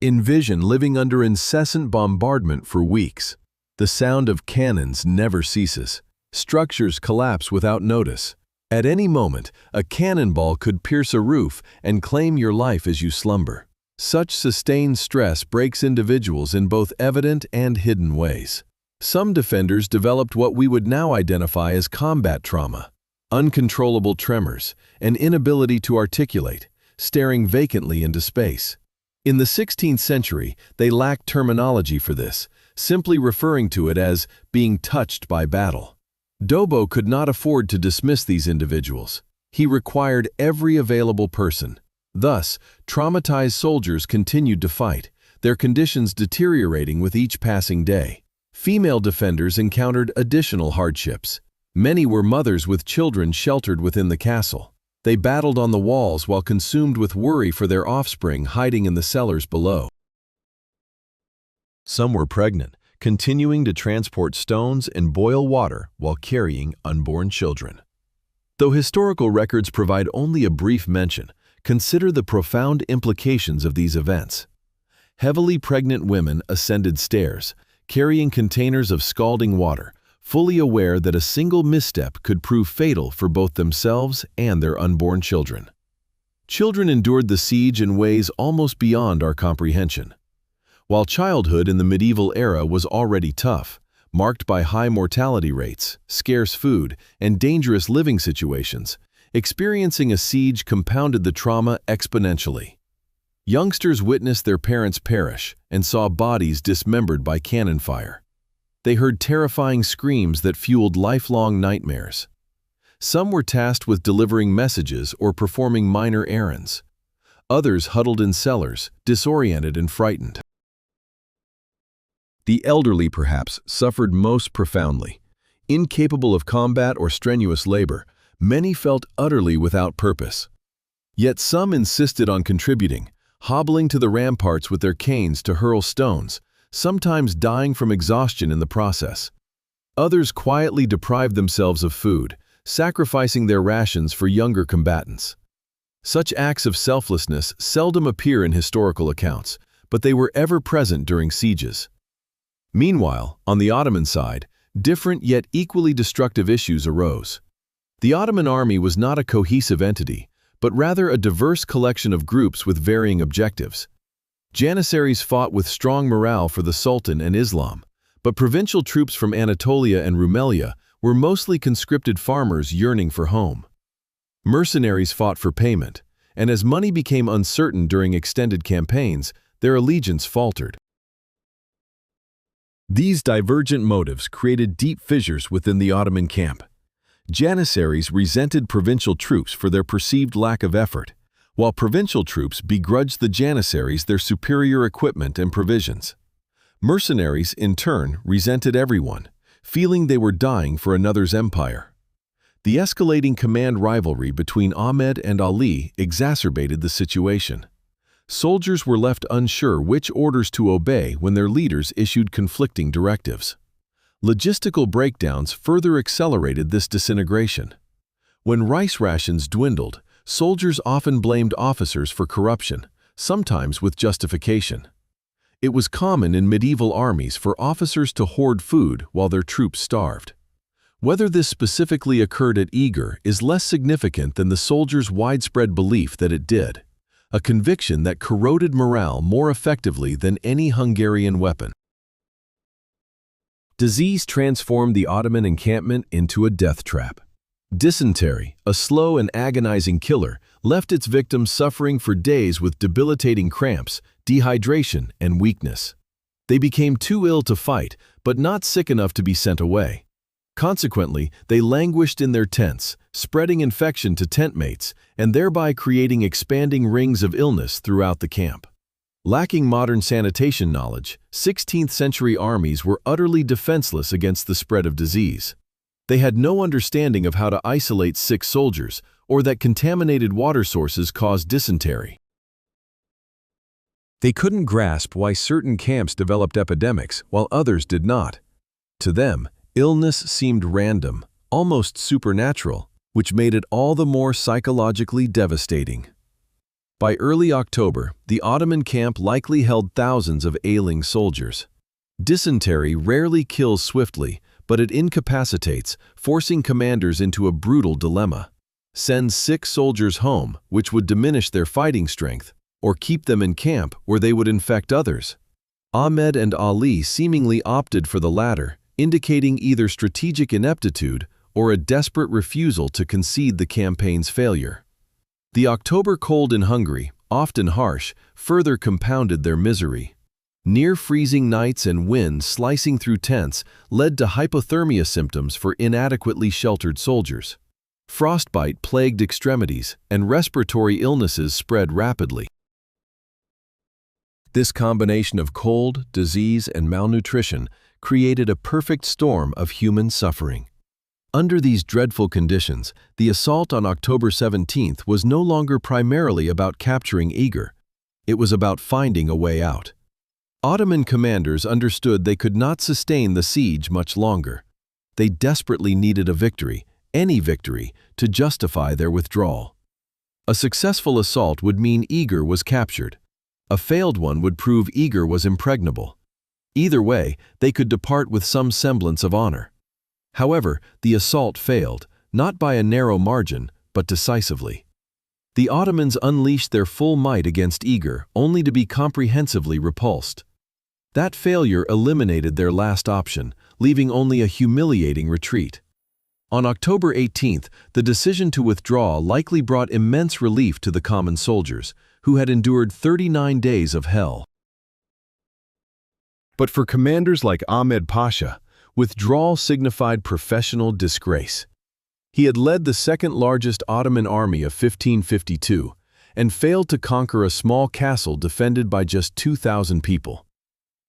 Envision living under incessant bombardment for weeks. The sound of cannons never ceases. Structures collapse without notice. At any moment, a cannonball could pierce a roof and claim your life as you slumber. Such sustained stress breaks individuals in both evident and hidden ways. Some defenders developed what we would now identify as combat trauma: uncontrollable tremors, an inability to articulate, staring vacantly into space. In the 16th century, they lacked terminology for this, simply referring to it as being touched by battle. Dobo could not afford to dismiss these individuals. He required every available person. Thus, traumatized soldiers continued to fight, their conditions deteriorating with each passing day. Female defenders encountered additional hardships. Many were mothers with children sheltered within the castle. They battled on the walls while consumed with worry for their offspring hiding in the cellars below. Some were pregnant, continuing to transport stones and boil water while carrying unborn children. Though historical records provide only a brief mention, consider the profound implications of these events. Heavily pregnant women ascended stairs, carrying containers of scalding water, fully aware that a single misstep could prove fatal for both themselves and their unborn children. Children endured the siege in ways almost beyond our comprehension. While childhood in the medieval era was already tough, marked by high mortality rates, scarce food, and dangerous living situations, Experiencing a siege compounded the trauma exponentially. Youngsters witnessed their parents perish and saw bodies dismembered by cannon fire. They heard terrifying screams that fueled lifelong nightmares. Some were tasked with delivering messages or performing minor errands. Others huddled in cellars, disoriented and frightened. The elderly, perhaps, suffered most profoundly. Incapable of combat or strenuous labor, many felt utterly without purpose. Yet some insisted on contributing, hobbling to the ramparts with their canes to hurl stones, sometimes dying from exhaustion in the process. Others quietly deprived themselves of food, sacrificing their rations for younger combatants. Such acts of selflessness seldom appear in historical accounts, but they were ever present during sieges. Meanwhile, on the Ottoman side, different yet equally destructive issues arose. The Ottoman army was not a cohesive entity, but rather a diverse collection of groups with varying objectives. Janissaries fought with strong morale for the Sultan and Islam, but provincial troops from Anatolia and Rumelia were mostly conscripted farmers yearning for home. Mercenaries fought for payment, and as money became uncertain during extended campaigns, their allegiance faltered. These divergent motives created deep fissures within the Ottoman camp. Janissaries resented provincial troops for their perceived lack of effort, while provincial troops begrudged the Janissaries their superior equipment and provisions. Mercenaries, in turn, resented everyone, feeling they were dying for another's empire. The escalating command rivalry between Ahmed and Ali exacerbated the situation. Soldiers were left unsure which orders to obey when their leaders issued conflicting directives. Logistical breakdowns further accelerated this disintegration. When rice rations dwindled, soldiers often blamed officers for corruption, sometimes with justification. It was common in medieval armies for officers to hoard food while their troops starved. Whether this specifically occurred at Eger is less significant than the soldiers' widespread belief that it did, a conviction that corroded morale more effectively than any Hungarian weapon. Disease transformed the Ottoman encampment into a death trap. Dysentery, a slow and agonizing killer, left its victims suffering for days with debilitating cramps, dehydration, and weakness. They became too ill to fight, but not sick enough to be sent away. Consequently, they languished in their tents, spreading infection to tent mates, and thereby creating expanding rings of illness throughout the camp. Lacking modern sanitation knowledge, 16th-century armies were utterly defenseless against the spread of disease. They had no understanding of how to isolate sick soldiers or that contaminated water sources caused dysentery. They couldn't grasp why certain camps developed epidemics while others did not. To them, illness seemed random, almost supernatural, which made it all the more psychologically devastating. By early October, the Ottoman camp likely held thousands of ailing soldiers. Dysentery rarely kills swiftly, but it incapacitates, forcing commanders into a brutal dilemma. Send sick soldiers home, which would diminish their fighting strength, or keep them in camp where they would infect others. Ahmed and Ali seemingly opted for the latter, indicating either strategic ineptitude or a desperate refusal to concede the campaign's failure. The October cold in Hungary, often harsh, further compounded their misery. Near-freezing nights and wind slicing through tents led to hypothermia symptoms for inadequately sheltered soldiers. Frostbite plagued extremities, and respiratory illnesses spread rapidly. This combination of cold, disease, and malnutrition created a perfect storm of human suffering. Under these dreadful conditions, the assault on October 17th was no longer primarily about capturing Eger. It was about finding a way out. Ottoman commanders understood they could not sustain the siege much longer. They desperately needed a victory, any victory, to justify their withdrawal. A successful assault would mean Eger was captured. A failed one would prove Eger was impregnable. Either way, they could depart with some semblance of honor. However, the assault failed, not by a narrow margin, but decisively. The Ottomans unleashed their full might against Eger, only to be comprehensively repulsed. That failure eliminated their last option, leaving only a humiliating retreat. On October 18th, the decision to withdraw likely brought immense relief to the common soldiers, who had endured 39 days of hell. But for commanders like Ahmed Pasha, withdrawal signified professional disgrace. He had led the second-largest Ottoman army of 1552 and failed to conquer a small castle defended by just 2,000 people.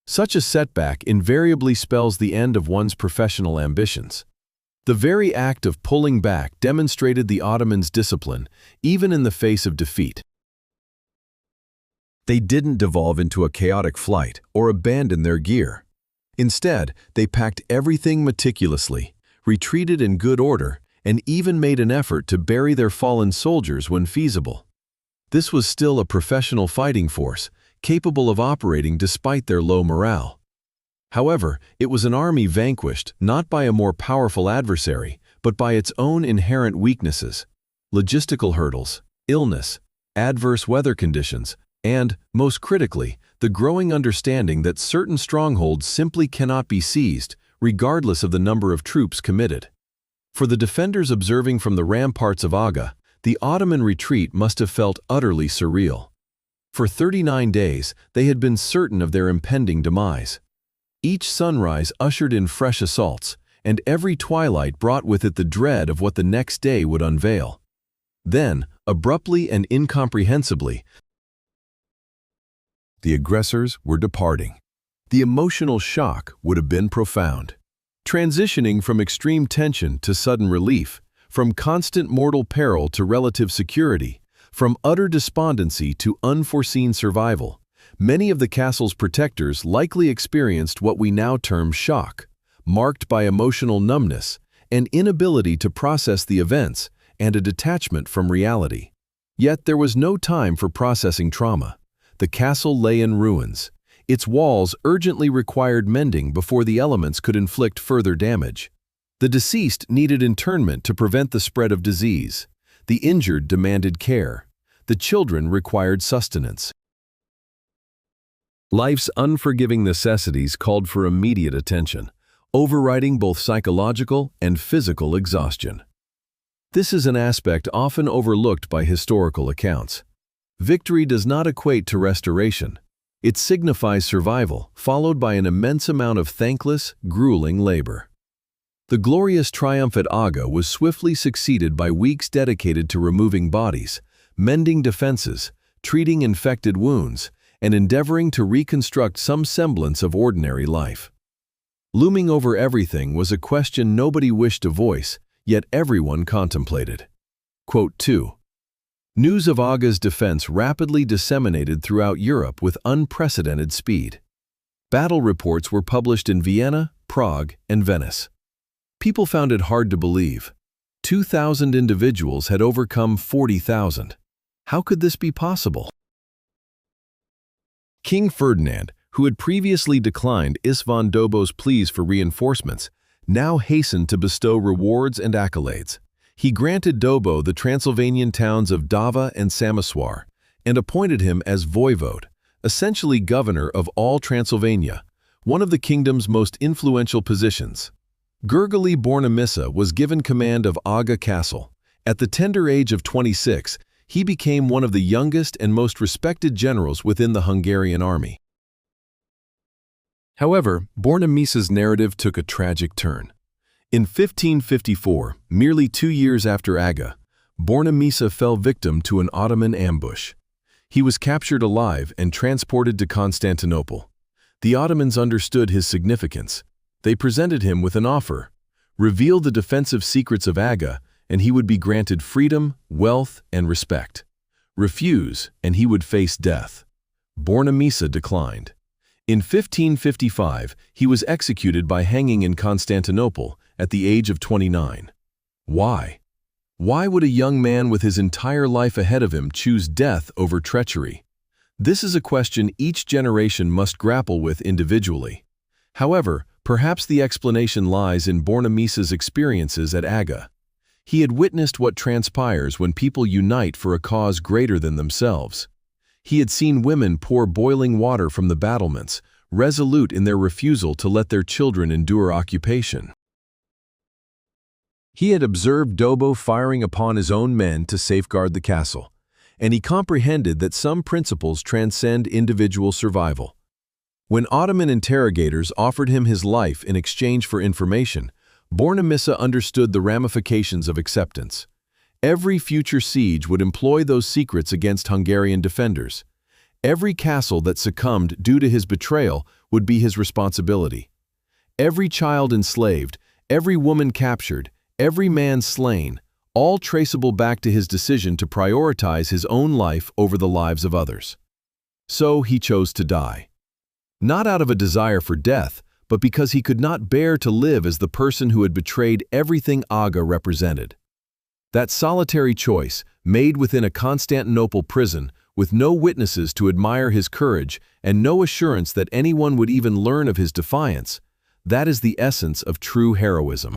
Such a setback invariably spells the end of one's professional ambitions. The very act of pulling back demonstrated the Ottomans' discipline, even in the face of defeat. They didn't devolve into a chaotic flight or abandon their gear. Instead, they packed everything meticulously, retreated in good order, and even made an effort to bury their fallen soldiers when feasible. This was still a professional fighting force, capable of operating despite their low morale. However, it was an army vanquished not by a more powerful adversary, but by its own inherent weaknesses: logistical hurdles, illness, adverse weather conditions, and, most critically, the growing understanding that certain strongholds simply cannot be seized, regardless of the number of troops committed. For the defenders observing from the ramparts of Aga, the Ottoman retreat must have felt utterly surreal. For 39 days, they had been certain of their impending demise. Each sunrise ushered in fresh assaults, and every twilight brought with it the dread of what the next day would unveil. Then, abruptly and incomprehensibly, the aggressors were departing. The emotional shock would have been profound. Transitioning from extreme tension to sudden relief, from constant mortal peril to relative security, from utter despondency to unforeseen survival, many of the castle's protectors likely experienced what we now term shock, marked by emotional numbness, an inability to process the events, and a detachment from reality. Yet there was no time for processing trauma. The castle lay in ruins. Its walls urgently required mending before the elements could inflict further damage. The deceased needed internment to prevent the spread of disease. The injured demanded care. The children required sustenance. Life's unforgiving necessities called for immediate attention, overriding both psychological and physical exhaustion. This is an aspect often overlooked by historical accounts. Victory does not equate to restoration. It signifies survival, followed by an immense amount of thankless, grueling labor. The glorious triumph at Aga was swiftly succeeded by weeks dedicated to removing bodies, mending defenses, treating infected wounds, and endeavoring to reconstruct some semblance of ordinary life. Looming over everything was a question nobody wished to voice, yet everyone contemplated. Quote 2. News of Aga's defense rapidly disseminated throughout Europe with unprecedented speed. Battle reports were published in Vienna, Prague, and Venice. People found it hard to believe. 2,000 individuals had overcome 40,000. How could this be possible? King Ferdinand, who had previously declined István Dobó's pleas for reinforcements, now hastened to bestow rewards and accolades. He granted Dobó the Transylvanian towns of Dava and Samoswar, and appointed him as voivode, essentially governor of all Transylvania, one of the kingdom's most influential positions. Gergely Bornemissa was given command of Aga Castle. At the tender age of 26, he became one of the youngest and most respected generals within the Hungarian army. However, Bornemissa's narrative took a tragic turn. In 1554, merely 2 years after Aga, Bornemissa fell victim to an Ottoman ambush. He was captured alive and transported to Constantinople. The Ottomans understood his significance. They presented him with an offer: reveal the defensive secrets of Aga, and he would be granted freedom, wealth, and respect. Refuse, and he would face death. Bornemissa declined. In 1555, he was executed by hanging in Constantinople at the age of 29. Why? Why would a young man with his entire life ahead of him choose death over treachery? This is a question each generation must grapple with individually. However, perhaps the explanation lies in Bornemissa's experiences at Aga. He had witnessed what transpires when people unite for a cause greater than themselves. He had seen women pour boiling water from the battlements, resolute in their refusal to let their children endure occupation. He had observed Dobo firing upon his own men to safeguard the castle, and he comprehended that some principles transcend individual survival. When Ottoman interrogators offered him his life in exchange for information, Bornemissa understood the ramifications of acceptance. Every future siege would employ those secrets against Hungarian defenders. Every castle that succumbed due to his betrayal would be his responsibility. Every child enslaved, every woman captured, every man slain, all traceable back to his decision to prioritize his own life over the lives of others. So he chose to die. Not out of a desire for death, but because he could not bear to live as the person who had betrayed everything Aga represented. That solitary choice, made within a Constantinople prison, with no witnesses to admire his courage and no assurance that anyone would even learn of his defiance, that is the essence of true heroism.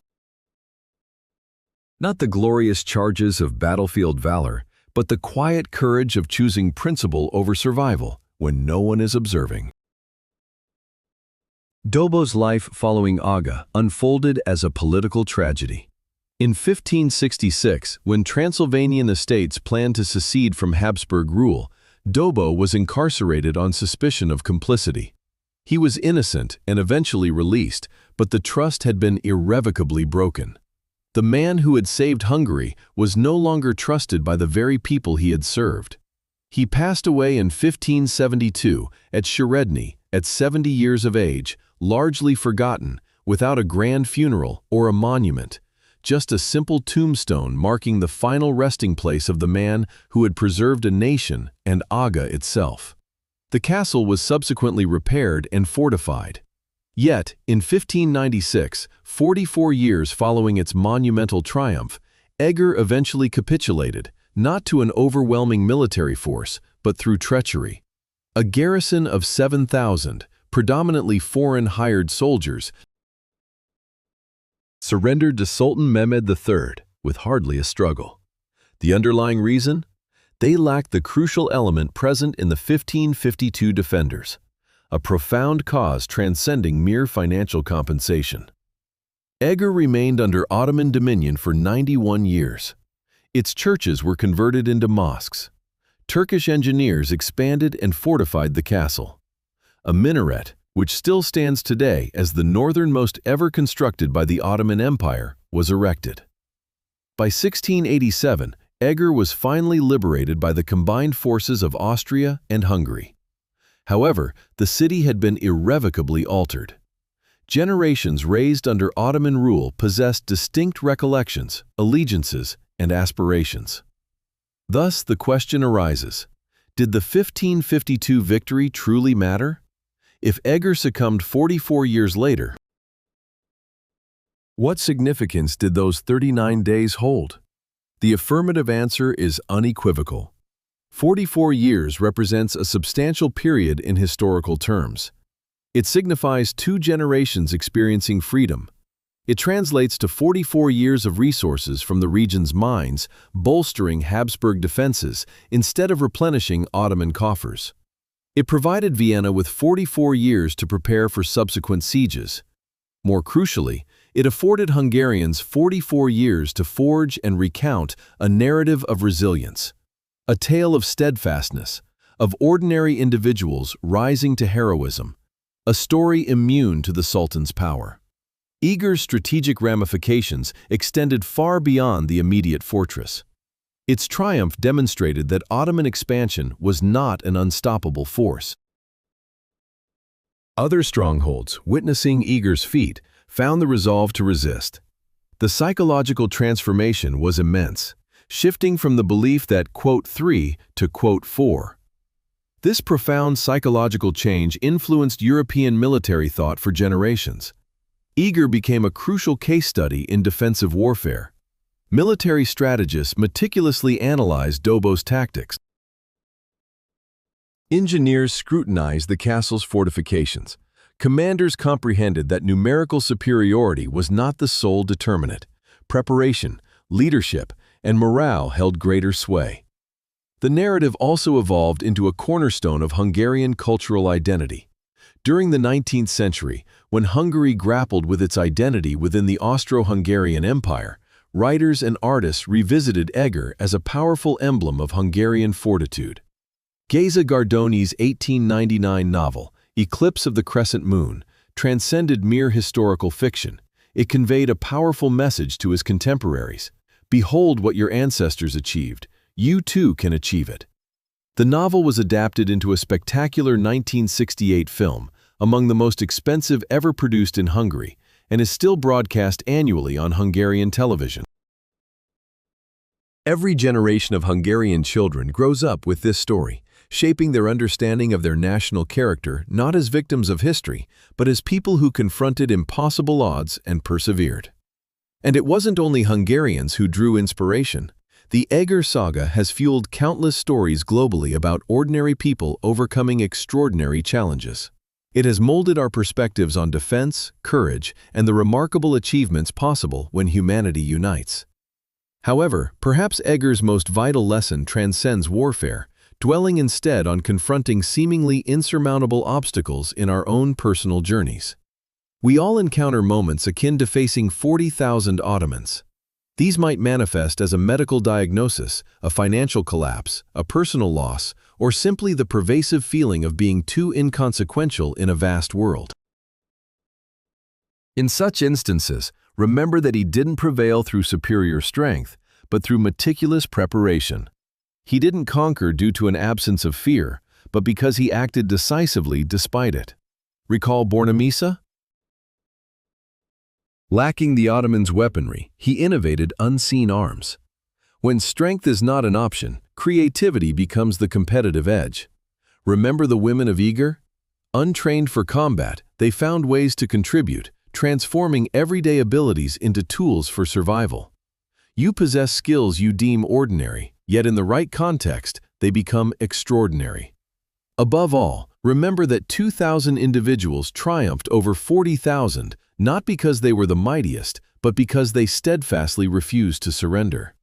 Not the glorious charges of battlefield valor, but the quiet courage of choosing principle over survival when no one is observing. Dobo's life following Aga unfolded as a political tragedy. In 1566, when Transylvanian estates planned to secede from Habsburg rule, Dobo was incarcerated on suspicion of complicity. He was innocent and eventually released, but the trust had been irrevocably broken. The man who had saved Hungary was no longer trusted by the very people he had served. He passed away in 1572 at Sheredny at 70 years of age, largely forgotten, without a grand funeral or a monument, just a simple tombstone marking the final resting place of the man who had preserved a nation and Aga itself. The castle was subsequently repaired and fortified. Yet, in 1596, 44 years following its monumental triumph, Eger eventually capitulated, not to an overwhelming military force, but through treachery. A garrison of 7,000, predominantly foreign hired soldiers, surrendered to Sultan Mehmed III with hardly a struggle. The underlying reason? They lacked the crucial element present in the 1552 defenders, a profound cause transcending mere financial compensation. Eger remained under Ottoman dominion for 91 years. Its churches were converted into mosques. Turkish engineers expanded and fortified the castle. A minaret, which still stands today as the northernmost ever constructed by the Ottoman Empire, was erected. By 1687, Eger was finally liberated by the combined forces of Austria and Hungary. However, the city had been irrevocably altered. Generations raised under Ottoman rule possessed distinct recollections, allegiances, and aspirations. Thus, the question arises, did the 1552 victory truly matter? If Eger succumbed 44 years later, what significance did those 39 days hold? The affirmative answer is unequivocal. 44 years represents a substantial period in historical terms. It signifies 2 generations experiencing freedom. It translates to 44 years of resources from the region's mines, bolstering Habsburg defenses instead of replenishing Ottoman coffers. It provided Vienna with 44 years to prepare for subsequent sieges. More crucially, it afforded Hungarians 44 years to forge and recount a narrative of resilience, a tale of steadfastness, of ordinary individuals rising to heroism, a story immune to the Sultan's power. Eger's strategic ramifications extended far beyond the immediate fortress. Its triumph demonstrated that Ottoman expansion was not an unstoppable force. Other strongholds, witnessing Eger's feat, found the resolve to resist. The psychological transformation was immense, shifting from the belief that, quote, 3 to, quote, 4. This profound psychological change influenced European military thought for generations. Eger became a crucial case study in defensive warfare. Military strategists meticulously analyzed Dobo's tactics. Engineers scrutinized the castle's fortifications. Commanders comprehended that numerical superiority was not the sole determinant. Preparation, leadership, and morale held greater sway. The narrative also evolved into a cornerstone of Hungarian cultural identity. During the 19th century, when Hungary grappled with its identity within the Austro-Hungarian Empire, writers and artists revisited Eger as a powerful emblem of Hungarian fortitude. Géza Gardoni's 1899 novel, Eclipse of the Crescent Moon, transcended mere historical fiction. It conveyed a powerful message to his contemporaries. Behold what your ancestors achieved. You too can achieve it. The novel was adapted into a spectacular 1968 film, among the most expensive ever produced in Hungary, and is still broadcast annually on Hungarian television. Every generation of Hungarian children grows up with this story, shaping their understanding of their national character not as victims of history, but as people who confronted impossible odds and persevered. And it wasn't only Hungarians who drew inspiration. The Eger saga has fueled countless stories globally about ordinary people overcoming extraordinary challenges. It has molded our perspectives on defense, courage, and the remarkable achievements possible when humanity unites. However, perhaps Eger's most vital lesson transcends warfare, dwelling instead on confronting seemingly insurmountable obstacles in our own personal journeys. We all encounter moments akin to facing 40,000 Ottomans. These might manifest as a medical diagnosis, a financial collapse, a personal loss, or simply the pervasive feeling of being too inconsequential in a vast world. In such instances, remember that he didn't prevail through superior strength, but through meticulous preparation. He didn't conquer due to an absence of fear, but because he acted decisively despite it. Recall Bornemisa? Lacking the Ottomans' weaponry, he innovated unseen arms. When strength is not an option, creativity becomes the competitive edge. Remember the women of Eger? Untrained for combat, they found ways to contribute, transforming everyday abilities into tools for survival. You possess skills you deem ordinary, yet in the right context, they become extraordinary. Above all, remember that 2,000 individuals triumphed over 40,000, not because they were the mightiest, but because they steadfastly refused to surrender.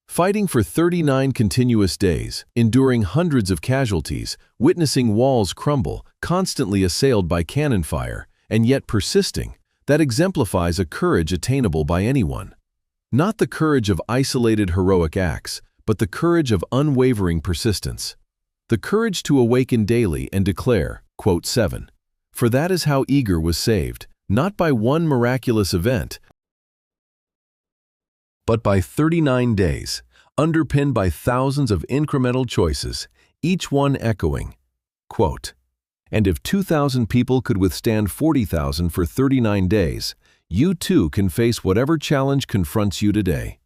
Fighting for 39 continuous days, enduring hundreds of casualties, witnessing walls crumble, constantly assailed by cannon fire, and yet persisting, that exemplifies a courage attainable by anyone. Not the courage of isolated heroic acts, but the courage of unwavering persistence. The courage to awaken daily and declare, quote 7, "For that is how Eger was saved, not by one miraculous event, but by 39 days, underpinned by thousands of incremental choices, each one echoing, quote, and if 2,000 people could withstand 40,000 for 39 days, you too can face whatever challenge confronts you today."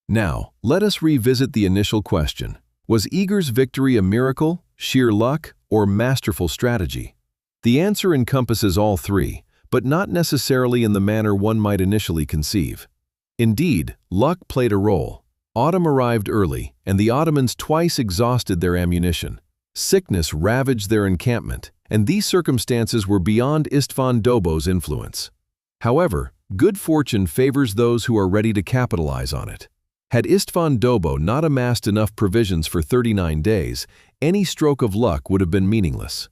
Now, let us revisit the initial question. Was Eger's victory a miracle, sheer luck, or masterful strategy? The answer encompasses all three, but not necessarily in the manner one might initially conceive. Indeed, luck played a role. Autumn arrived early, and the Ottomans twice exhausted their ammunition. Sickness ravaged their encampment, and these circumstances were beyond István Dobó's influence. However, good fortune favors those who are ready to capitalize on it. Had István Dobó not amassed enough provisions for 39 days, any stroke of luck would have been meaningless.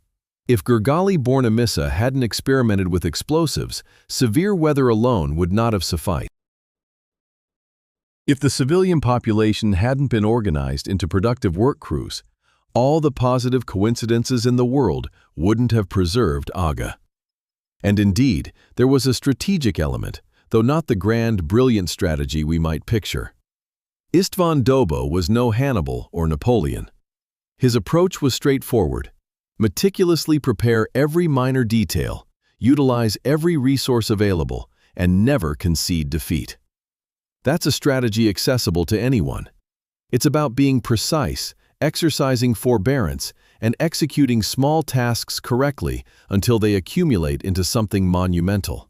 If Gergely Bornemisa hadn't experimented with explosives, severe weather alone would not have sufficed. If the civilian population hadn't been organized into productive work crews, all the positive coincidences in the world wouldn't have preserved Aga. And indeed, there was a strategic element, though not the grand, brilliant strategy we might picture. István Dobó was no Hannibal or Napoleon. His approach was straightforward. Meticulously prepare every minor detail, utilize every resource available, and never concede defeat. That's a strategy accessible to anyone. It's about being precise, exercising forbearance, and executing small tasks correctly until they accumulate into something monumental.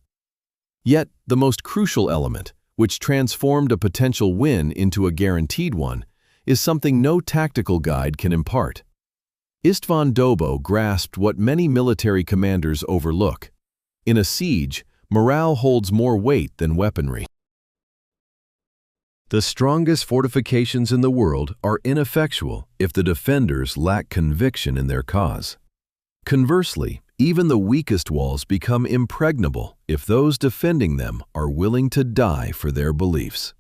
Yet, the most crucial element, which transformed a potential win into a guaranteed one, is something no tactical guide can impart. István Dobó grasped what many military commanders overlook. In a siege, morale holds more weight than weaponry. The strongest fortifications in the world are ineffectual if the defenders lack conviction in their cause. Conversely, even the weakest walls become impregnable if those defending them are willing to die for their beliefs.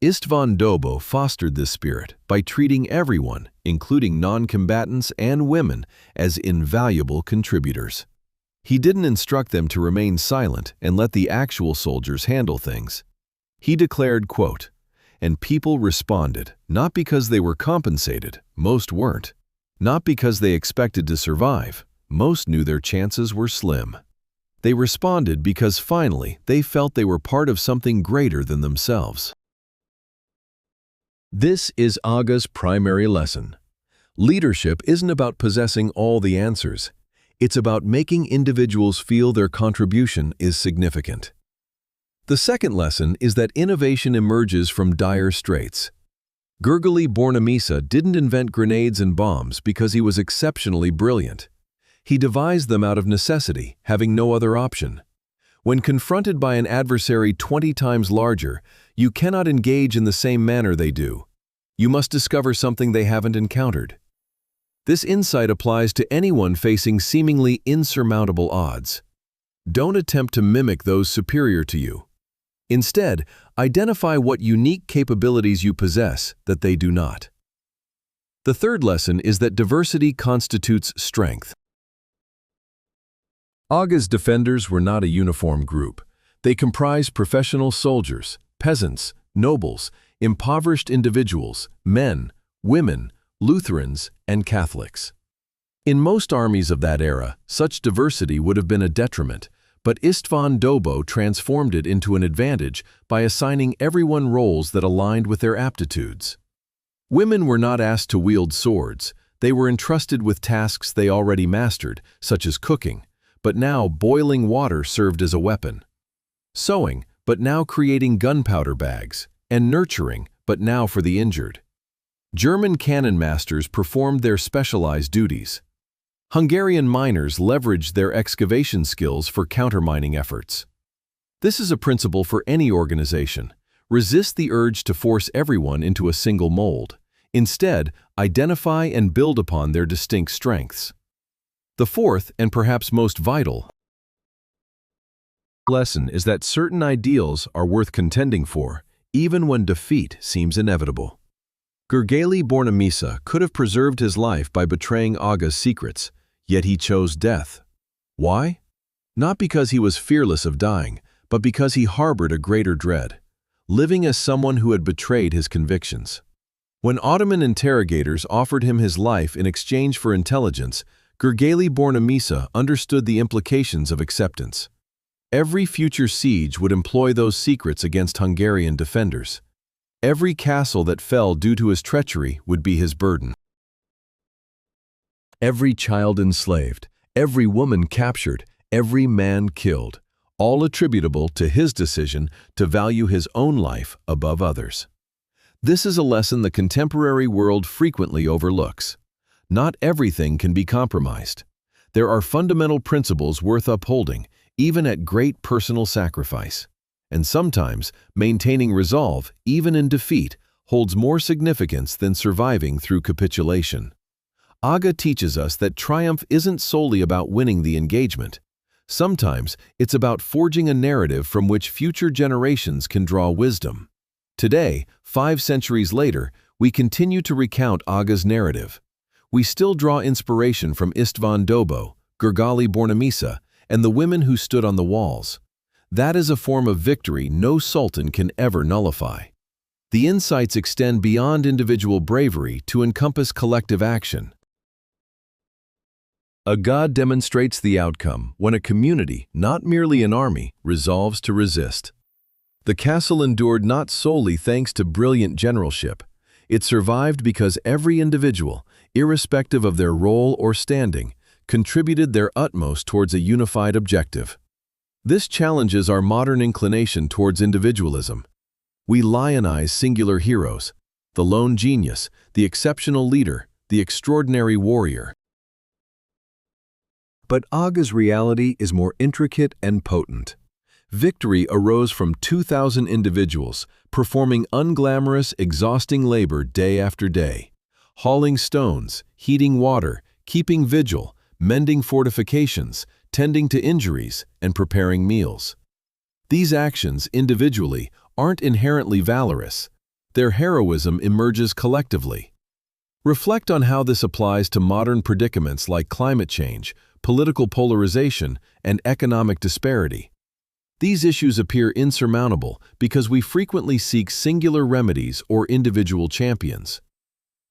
István Dobo fostered this spirit by treating everyone, including non-combatants and women, as invaluable contributors. He didn't instruct them to remain silent and let the actual soldiers handle things. He declared, quote, "And people responded, not because they were compensated, most weren't. Not because they expected to survive, most knew their chances were slim. They responded because finally they felt they were part of something greater than themselves." This is Aga's primary lesson. Leadership isn't about possessing all the answers. It's about making individuals feel their contribution is significant. The second lesson is that innovation emerges from dire straits. Gergely Bornemisza didn't invent grenades and bombs because he was exceptionally brilliant. He devised them out of necessity, having no other option. When confronted by an adversary 20 times larger, you cannot engage in the same manner they do. You must discover something they haven't encountered. This insight applies to anyone facing seemingly insurmountable odds. Don't attempt to mimic those superior to you. Instead, identify what unique capabilities you possess that they do not. The third lesson is that diversity constitutes strength. Aga's defenders were not a uniform group. They comprised professional soldiers, peasants, nobles, impoverished individuals, men, women, Lutherans, and Catholics. In most armies of that era, such diversity would have been a detriment, but István Dobo transformed it into an advantage by assigning everyone roles that aligned with their aptitudes. Women were not asked to wield swords. They were entrusted with tasks they already mastered, such as cooking, but now boiling water served as a weapon. Sewing, but now creating gunpowder bags, and nurturing, but now for the injured. German cannon masters performed their specialized duties. Hungarian miners leveraged their excavation skills for countermining efforts. This is a principle for any organization. Resist the urge to force everyone into a single mold. Instead, identify and build upon their distinct strengths. The fourth, and perhaps most vital, lesson is that certain ideals are worth contending for, even when defeat seems inevitable. Gergely Bornemisza could have preserved his life by betraying Aga's secrets, yet he chose death. Why? Not because he was fearless of dying, but because he harbored a greater dread, living as someone who had betrayed his convictions. When Ottoman interrogators offered him his life in exchange for intelligence, Gergely Bornemisza understood the implications of acceptance. Every future siege would employ those secrets against Hungarian defenders. Every castle that fell due to his treachery would be his burden. Every child enslaved, every woman captured, every man killed, all attributable to his decision to value his own life above others. This is a lesson the contemporary world frequently overlooks. Not everything can be compromised. There are fundamental principles worth upholding, even at great personal sacrifice. And sometimes, maintaining resolve, even in defeat, holds more significance than surviving through capitulation. Aga teaches us that triumph isn't solely about winning the engagement. Sometimes, it's about forging a narrative from which future generations can draw wisdom. Today, 5 centuries later, we continue to recount Aga's narrative. We still draw inspiration from István Dobo, Gergely Bornemisza, and the women who stood on the walls. That is a form of victory no sultan can ever nullify. The insights extend beyond individual bravery to encompass collective action. Aga demonstrates the outcome when a community, not merely an army, resolves to resist. The castle endured not solely thanks to brilliant generalship. It survived because every individual, irrespective of their role or standing, contributed their utmost towards a unified objective. This challenges our modern inclination towards individualism. We lionize singular heroes, the lone genius, the exceptional leader, the extraordinary warrior. But Aga's reality is more intricate and potent. Victory arose from 2,000 individuals performing unglamorous, exhausting labor day after day, hauling stones, heating water, keeping vigil, mending fortifications, tending to injuries, and preparing meals. These actions, individually, aren't inherently valorous. their heroism emerges collectively. Reflect on how this applies to modern predicaments like climate change, political polarization, and economic disparity. These issues appear insurmountable because we frequently seek singular remedies or individual champions.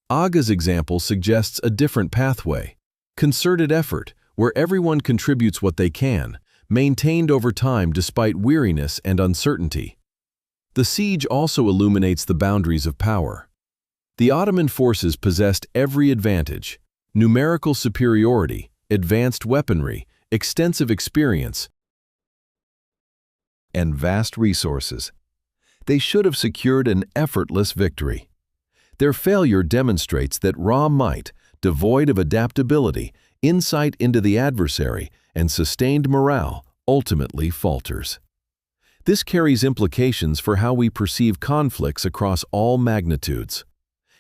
Aga's example suggests a different pathway: concerted effort, where everyone contributes what they can, maintained over time despite weariness and uncertainty. The siege also illuminates the boundaries of power. The Ottoman forces possessed every advantage: numerical superiority, advanced weaponry, extensive experience, and vast resources. They should have secured an effortless victory. Their failure demonstrates that raw might, devoid of adaptability, insight into the adversary, and sustained morale, ultimately falters. This carries implications for how we perceive conflicts across all magnitudes.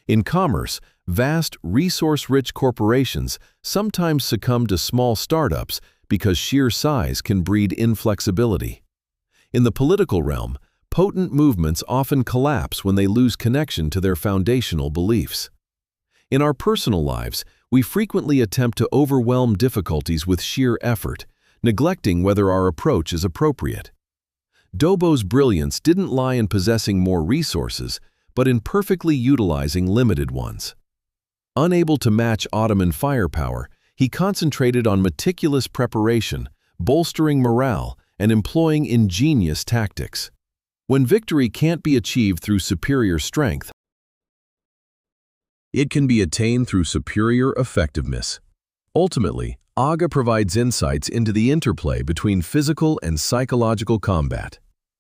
In commerce, vast, resource-rich corporations sometimes succumb to small startups because sheer size can breed inflexibility. In the political realm, potent movements often collapse when they lose connection to their foundational beliefs. In our personal lives, we frequently attempt to overwhelm difficulties with sheer effort, neglecting whether our approach is appropriate. Dobo's brilliance didn't lie in possessing more resources, but in perfectly utilizing limited ones. Unable to match Ottoman firepower, he concentrated on meticulous preparation, bolstering morale, and employing ingenious tactics. When victory can't be achieved through superior strength, it can be attained through superior effectiveness. Ultimately, Aga provides insights into the interplay between physical and psychological combat.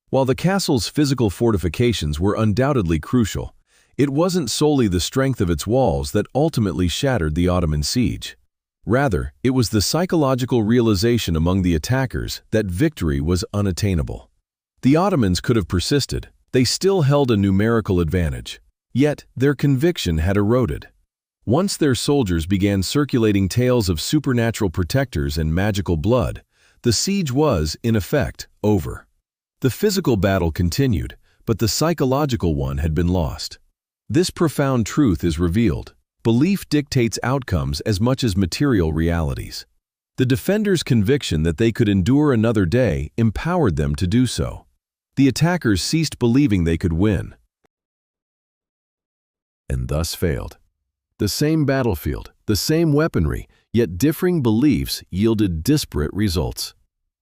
While the castle's physical fortifications were undoubtedly crucial, it wasn't solely the strength of its walls that ultimately shattered the Ottoman siege. Rather, it was the psychological realization among the attackers that victory was unattainable. The Ottomans could have persisted; they still held a numerical advantage. Yet, their conviction had eroded. Once their soldiers began circulating tales of supernatural protectors and magical blood, the siege was, in effect, over. The physical battle continued, but the psychological one had been lost. This profound truth is revealed: belief dictates outcomes as much as material realities. The defenders' conviction that they could endure another day empowered them to do so. The attackers ceased believing they could win, and thus failed. The same battlefield, the same weaponry, yet differing beliefs yielded disparate results.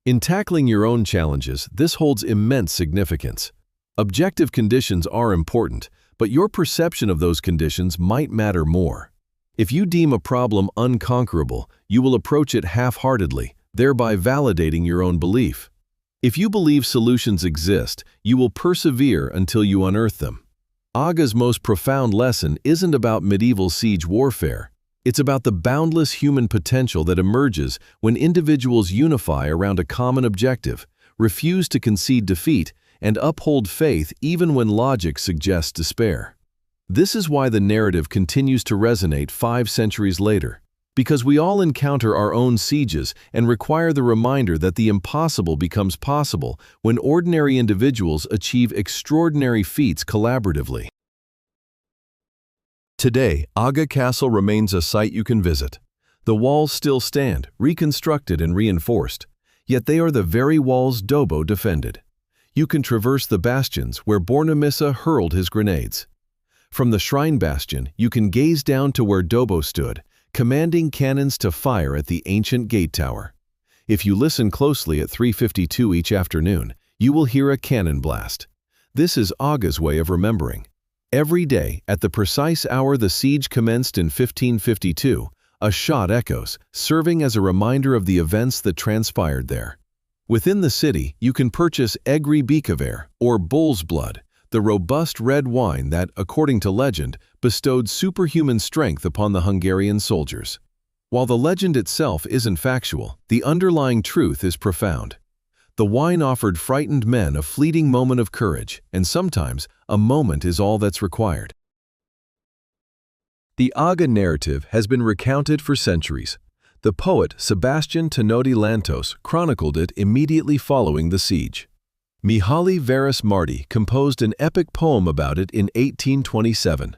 In tackling your own challenges, this holds immense significance. Objective conditions are important, but your perception of those conditions might matter more. If you deem a problem unconquerable, you will approach it half-heartedly, thereby validating your own belief. If you believe solutions exist, you will persevere until you unearth them. Aga's most profound lesson isn't about medieval siege warfare. It's about the boundless human potential that emerges when individuals unify around a common objective, refuse to concede defeat, and uphold faith even when logic suggests despair. This is why the narrative continues to resonate 5 centuries later, because we all encounter our own sieges and require the reminder that the impossible becomes possible when ordinary individuals achieve extraordinary feats collaboratively. Today, Aga Castle remains a site you can visit. The walls still stand, reconstructed and reinforced, yet they are the very walls Dobo defended. You can traverse the bastions where Bornemissa hurled his grenades. From the shrine bastion, you can gaze down to where Dobo stood, commanding cannons to fire at the ancient gate tower. If you listen closely at 3:52 each afternoon, you will hear a cannon blast. This is Aga's way of remembering. Every day, at the precise hour the siege commenced in 1552, a shot echoes, serving as a reminder of the events that transpired there. Within the city, you can purchase Egri Bikaver, or bull's blood, the robust red wine that, according to legend, bestowed superhuman strength upon the Hungarian soldiers. While the legend itself isn't factual, the underlying truth is profound. The wine offered frightened men a fleeting moment of courage, and sometimes a moment is all that's required. The Aga narrative has been recounted for centuries. The poet Sebastian Tenodi Lantos chronicled it immediately following the siege. Mihaly Veres-Marty composed an epic poem about it in 1827.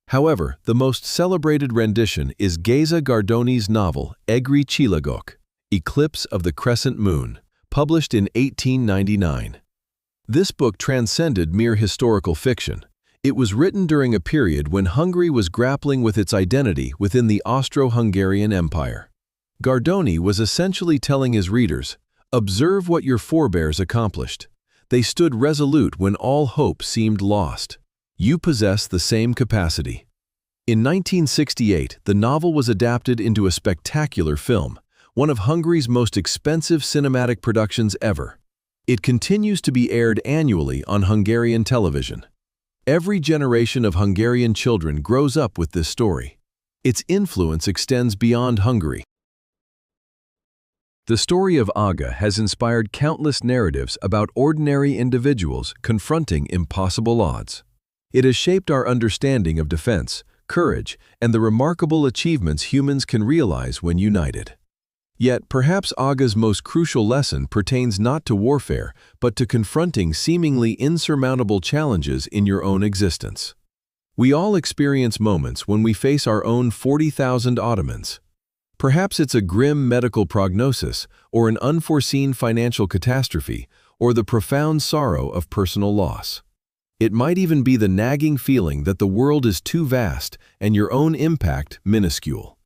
However, the most celebrated rendition is Géza Gardoni's novel Egri Csillagok, Eclipse of the Crescent Moon, published in 1899. This book transcended mere historical fiction. It was written during a period when Hungary was grappling with its identity within the Austro-Hungarian Empire. Gardoni was essentially telling his readers, "Observe what your forebears accomplished. They stood resolute when all hope seemed lost. You possess the same capacity." In 1968, the novel was adapted into a spectacular film, one of Hungary's most expensive cinematic productions ever. It continues to be aired annually on Hungarian television. Every generation of Hungarian children grows up with this story. Its influence extends beyond Hungary. The story of Eger has inspired countless narratives about ordinary individuals confronting impossible odds. It has shaped our understanding of defense, courage, and the remarkable achievements humans can realize when united. Yet, perhaps Eger's most crucial lesson pertains not to warfare, but to confronting seemingly insurmountable challenges in your own existence. We all experience moments when we face our own 40,000 Ottomans. Perhaps it's a grim medical prognosis, or an unforeseen financial catastrophe, or the profound sorrow of personal loss. It might even be the nagging feeling that the world is too vast and your own impact minuscule.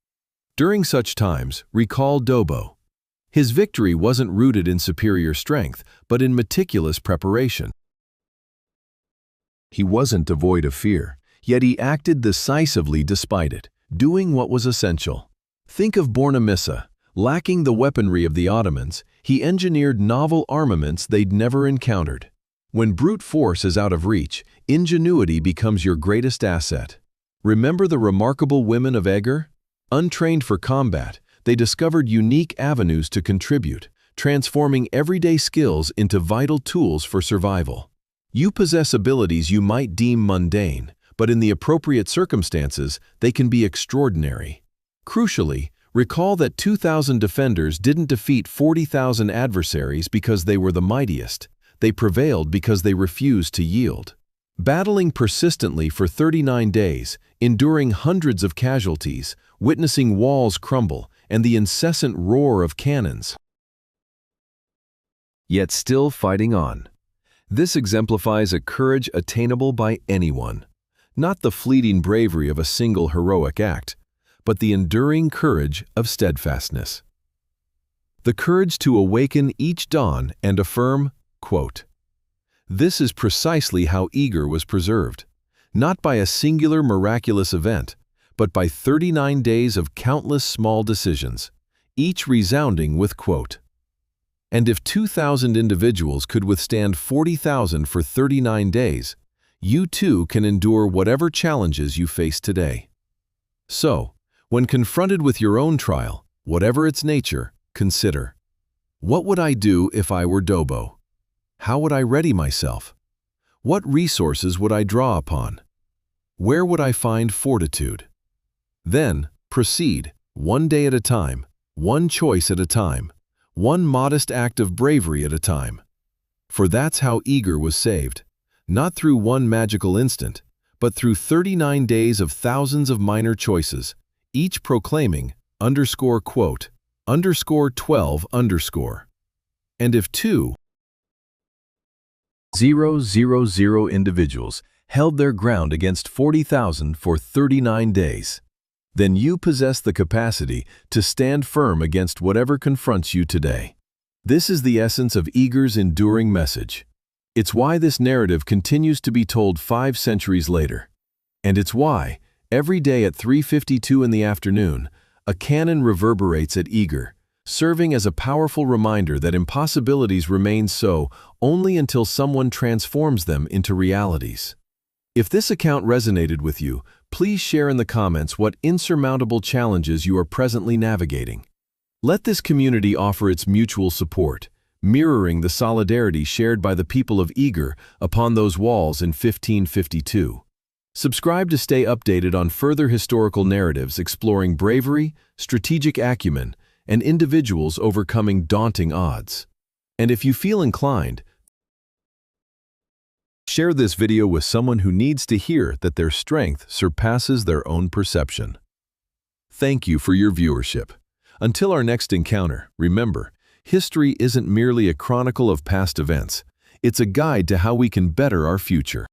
During such times, recall Dobo. His victory wasn't rooted in superior strength, but in meticulous preparation. He wasn't devoid of fear, yet he acted decisively despite it, doing what was essential. Think of Bornemissa. Lacking the weaponry of the Ottomans, he engineered novel armaments they'd never encountered. When brute force is out of reach, ingenuity becomes your greatest asset. Remember the remarkable women of Eger? Untrained for combat, they discovered unique avenues to contribute, transforming everyday skills into vital tools for survival. You possess abilities you might deem mundane, but in the appropriate circumstances, they can be extraordinary. Crucially, recall that 2,000 defenders didn't defeat 40,000 adversaries because they were the mightiest. They prevailed because they refused to yield. Battling persistently for 39 days, enduring hundreds of casualties, witnessing walls crumble, and the incessant roar of cannons. Yet still fighting on. This exemplifies a courage attainable by anyone. Not the fleeting bravery of a single heroic act, but the enduring courage of steadfastness. The courage to awaken each dawn and affirm, quote, "This is precisely how Eger was preserved, not by a singular miraculous event, but by 39 days of countless small decisions, each resounding with, quote, and if 2,000 individuals could withstand 40,000 for 39 days, you too can endure whatever challenges you face today." So, when confronted with your own trial, whatever its nature, consider, what would I do if I were Dobo? How would I ready myself? What resources would I draw upon? Where would I find fortitude? Then, proceed, one day at a time, one choice at a time, one modest act of bravery at a time. For that's how Eger was saved, not through one magical instant, but through 39 days of thousands of minor choices, each proclaiming, underscore quote, underscore 12 underscore. And if 2,000 individuals held their ground against 40,000 for 39 days, then you possess the capacity to stand firm against whatever confronts you today. This is the essence of Eger's enduring message. It's why this narrative continues to be told 5 centuries later. And it's why, every day at 3:52 in the afternoon, a cannon reverberates at Eger, serving as a powerful reminder that impossibilities remain so only until someone transforms them into realities. If this account resonated with you, please share in the comments what insurmountable challenges you are presently navigating. Let this community offer its mutual support, mirroring the solidarity shared by the people of Eger upon those walls in 1552. Subscribe to stay updated on further historical narratives exploring bravery, strategic acumen, and individuals overcoming daunting odds. And if you feel inclined, Share this video with someone who needs to hear that their strength surpasses their own perception. Thank you for your viewership. Until our next encounter, remember, history isn't merely a chronicle of past events. It's a guide to how we can better our future.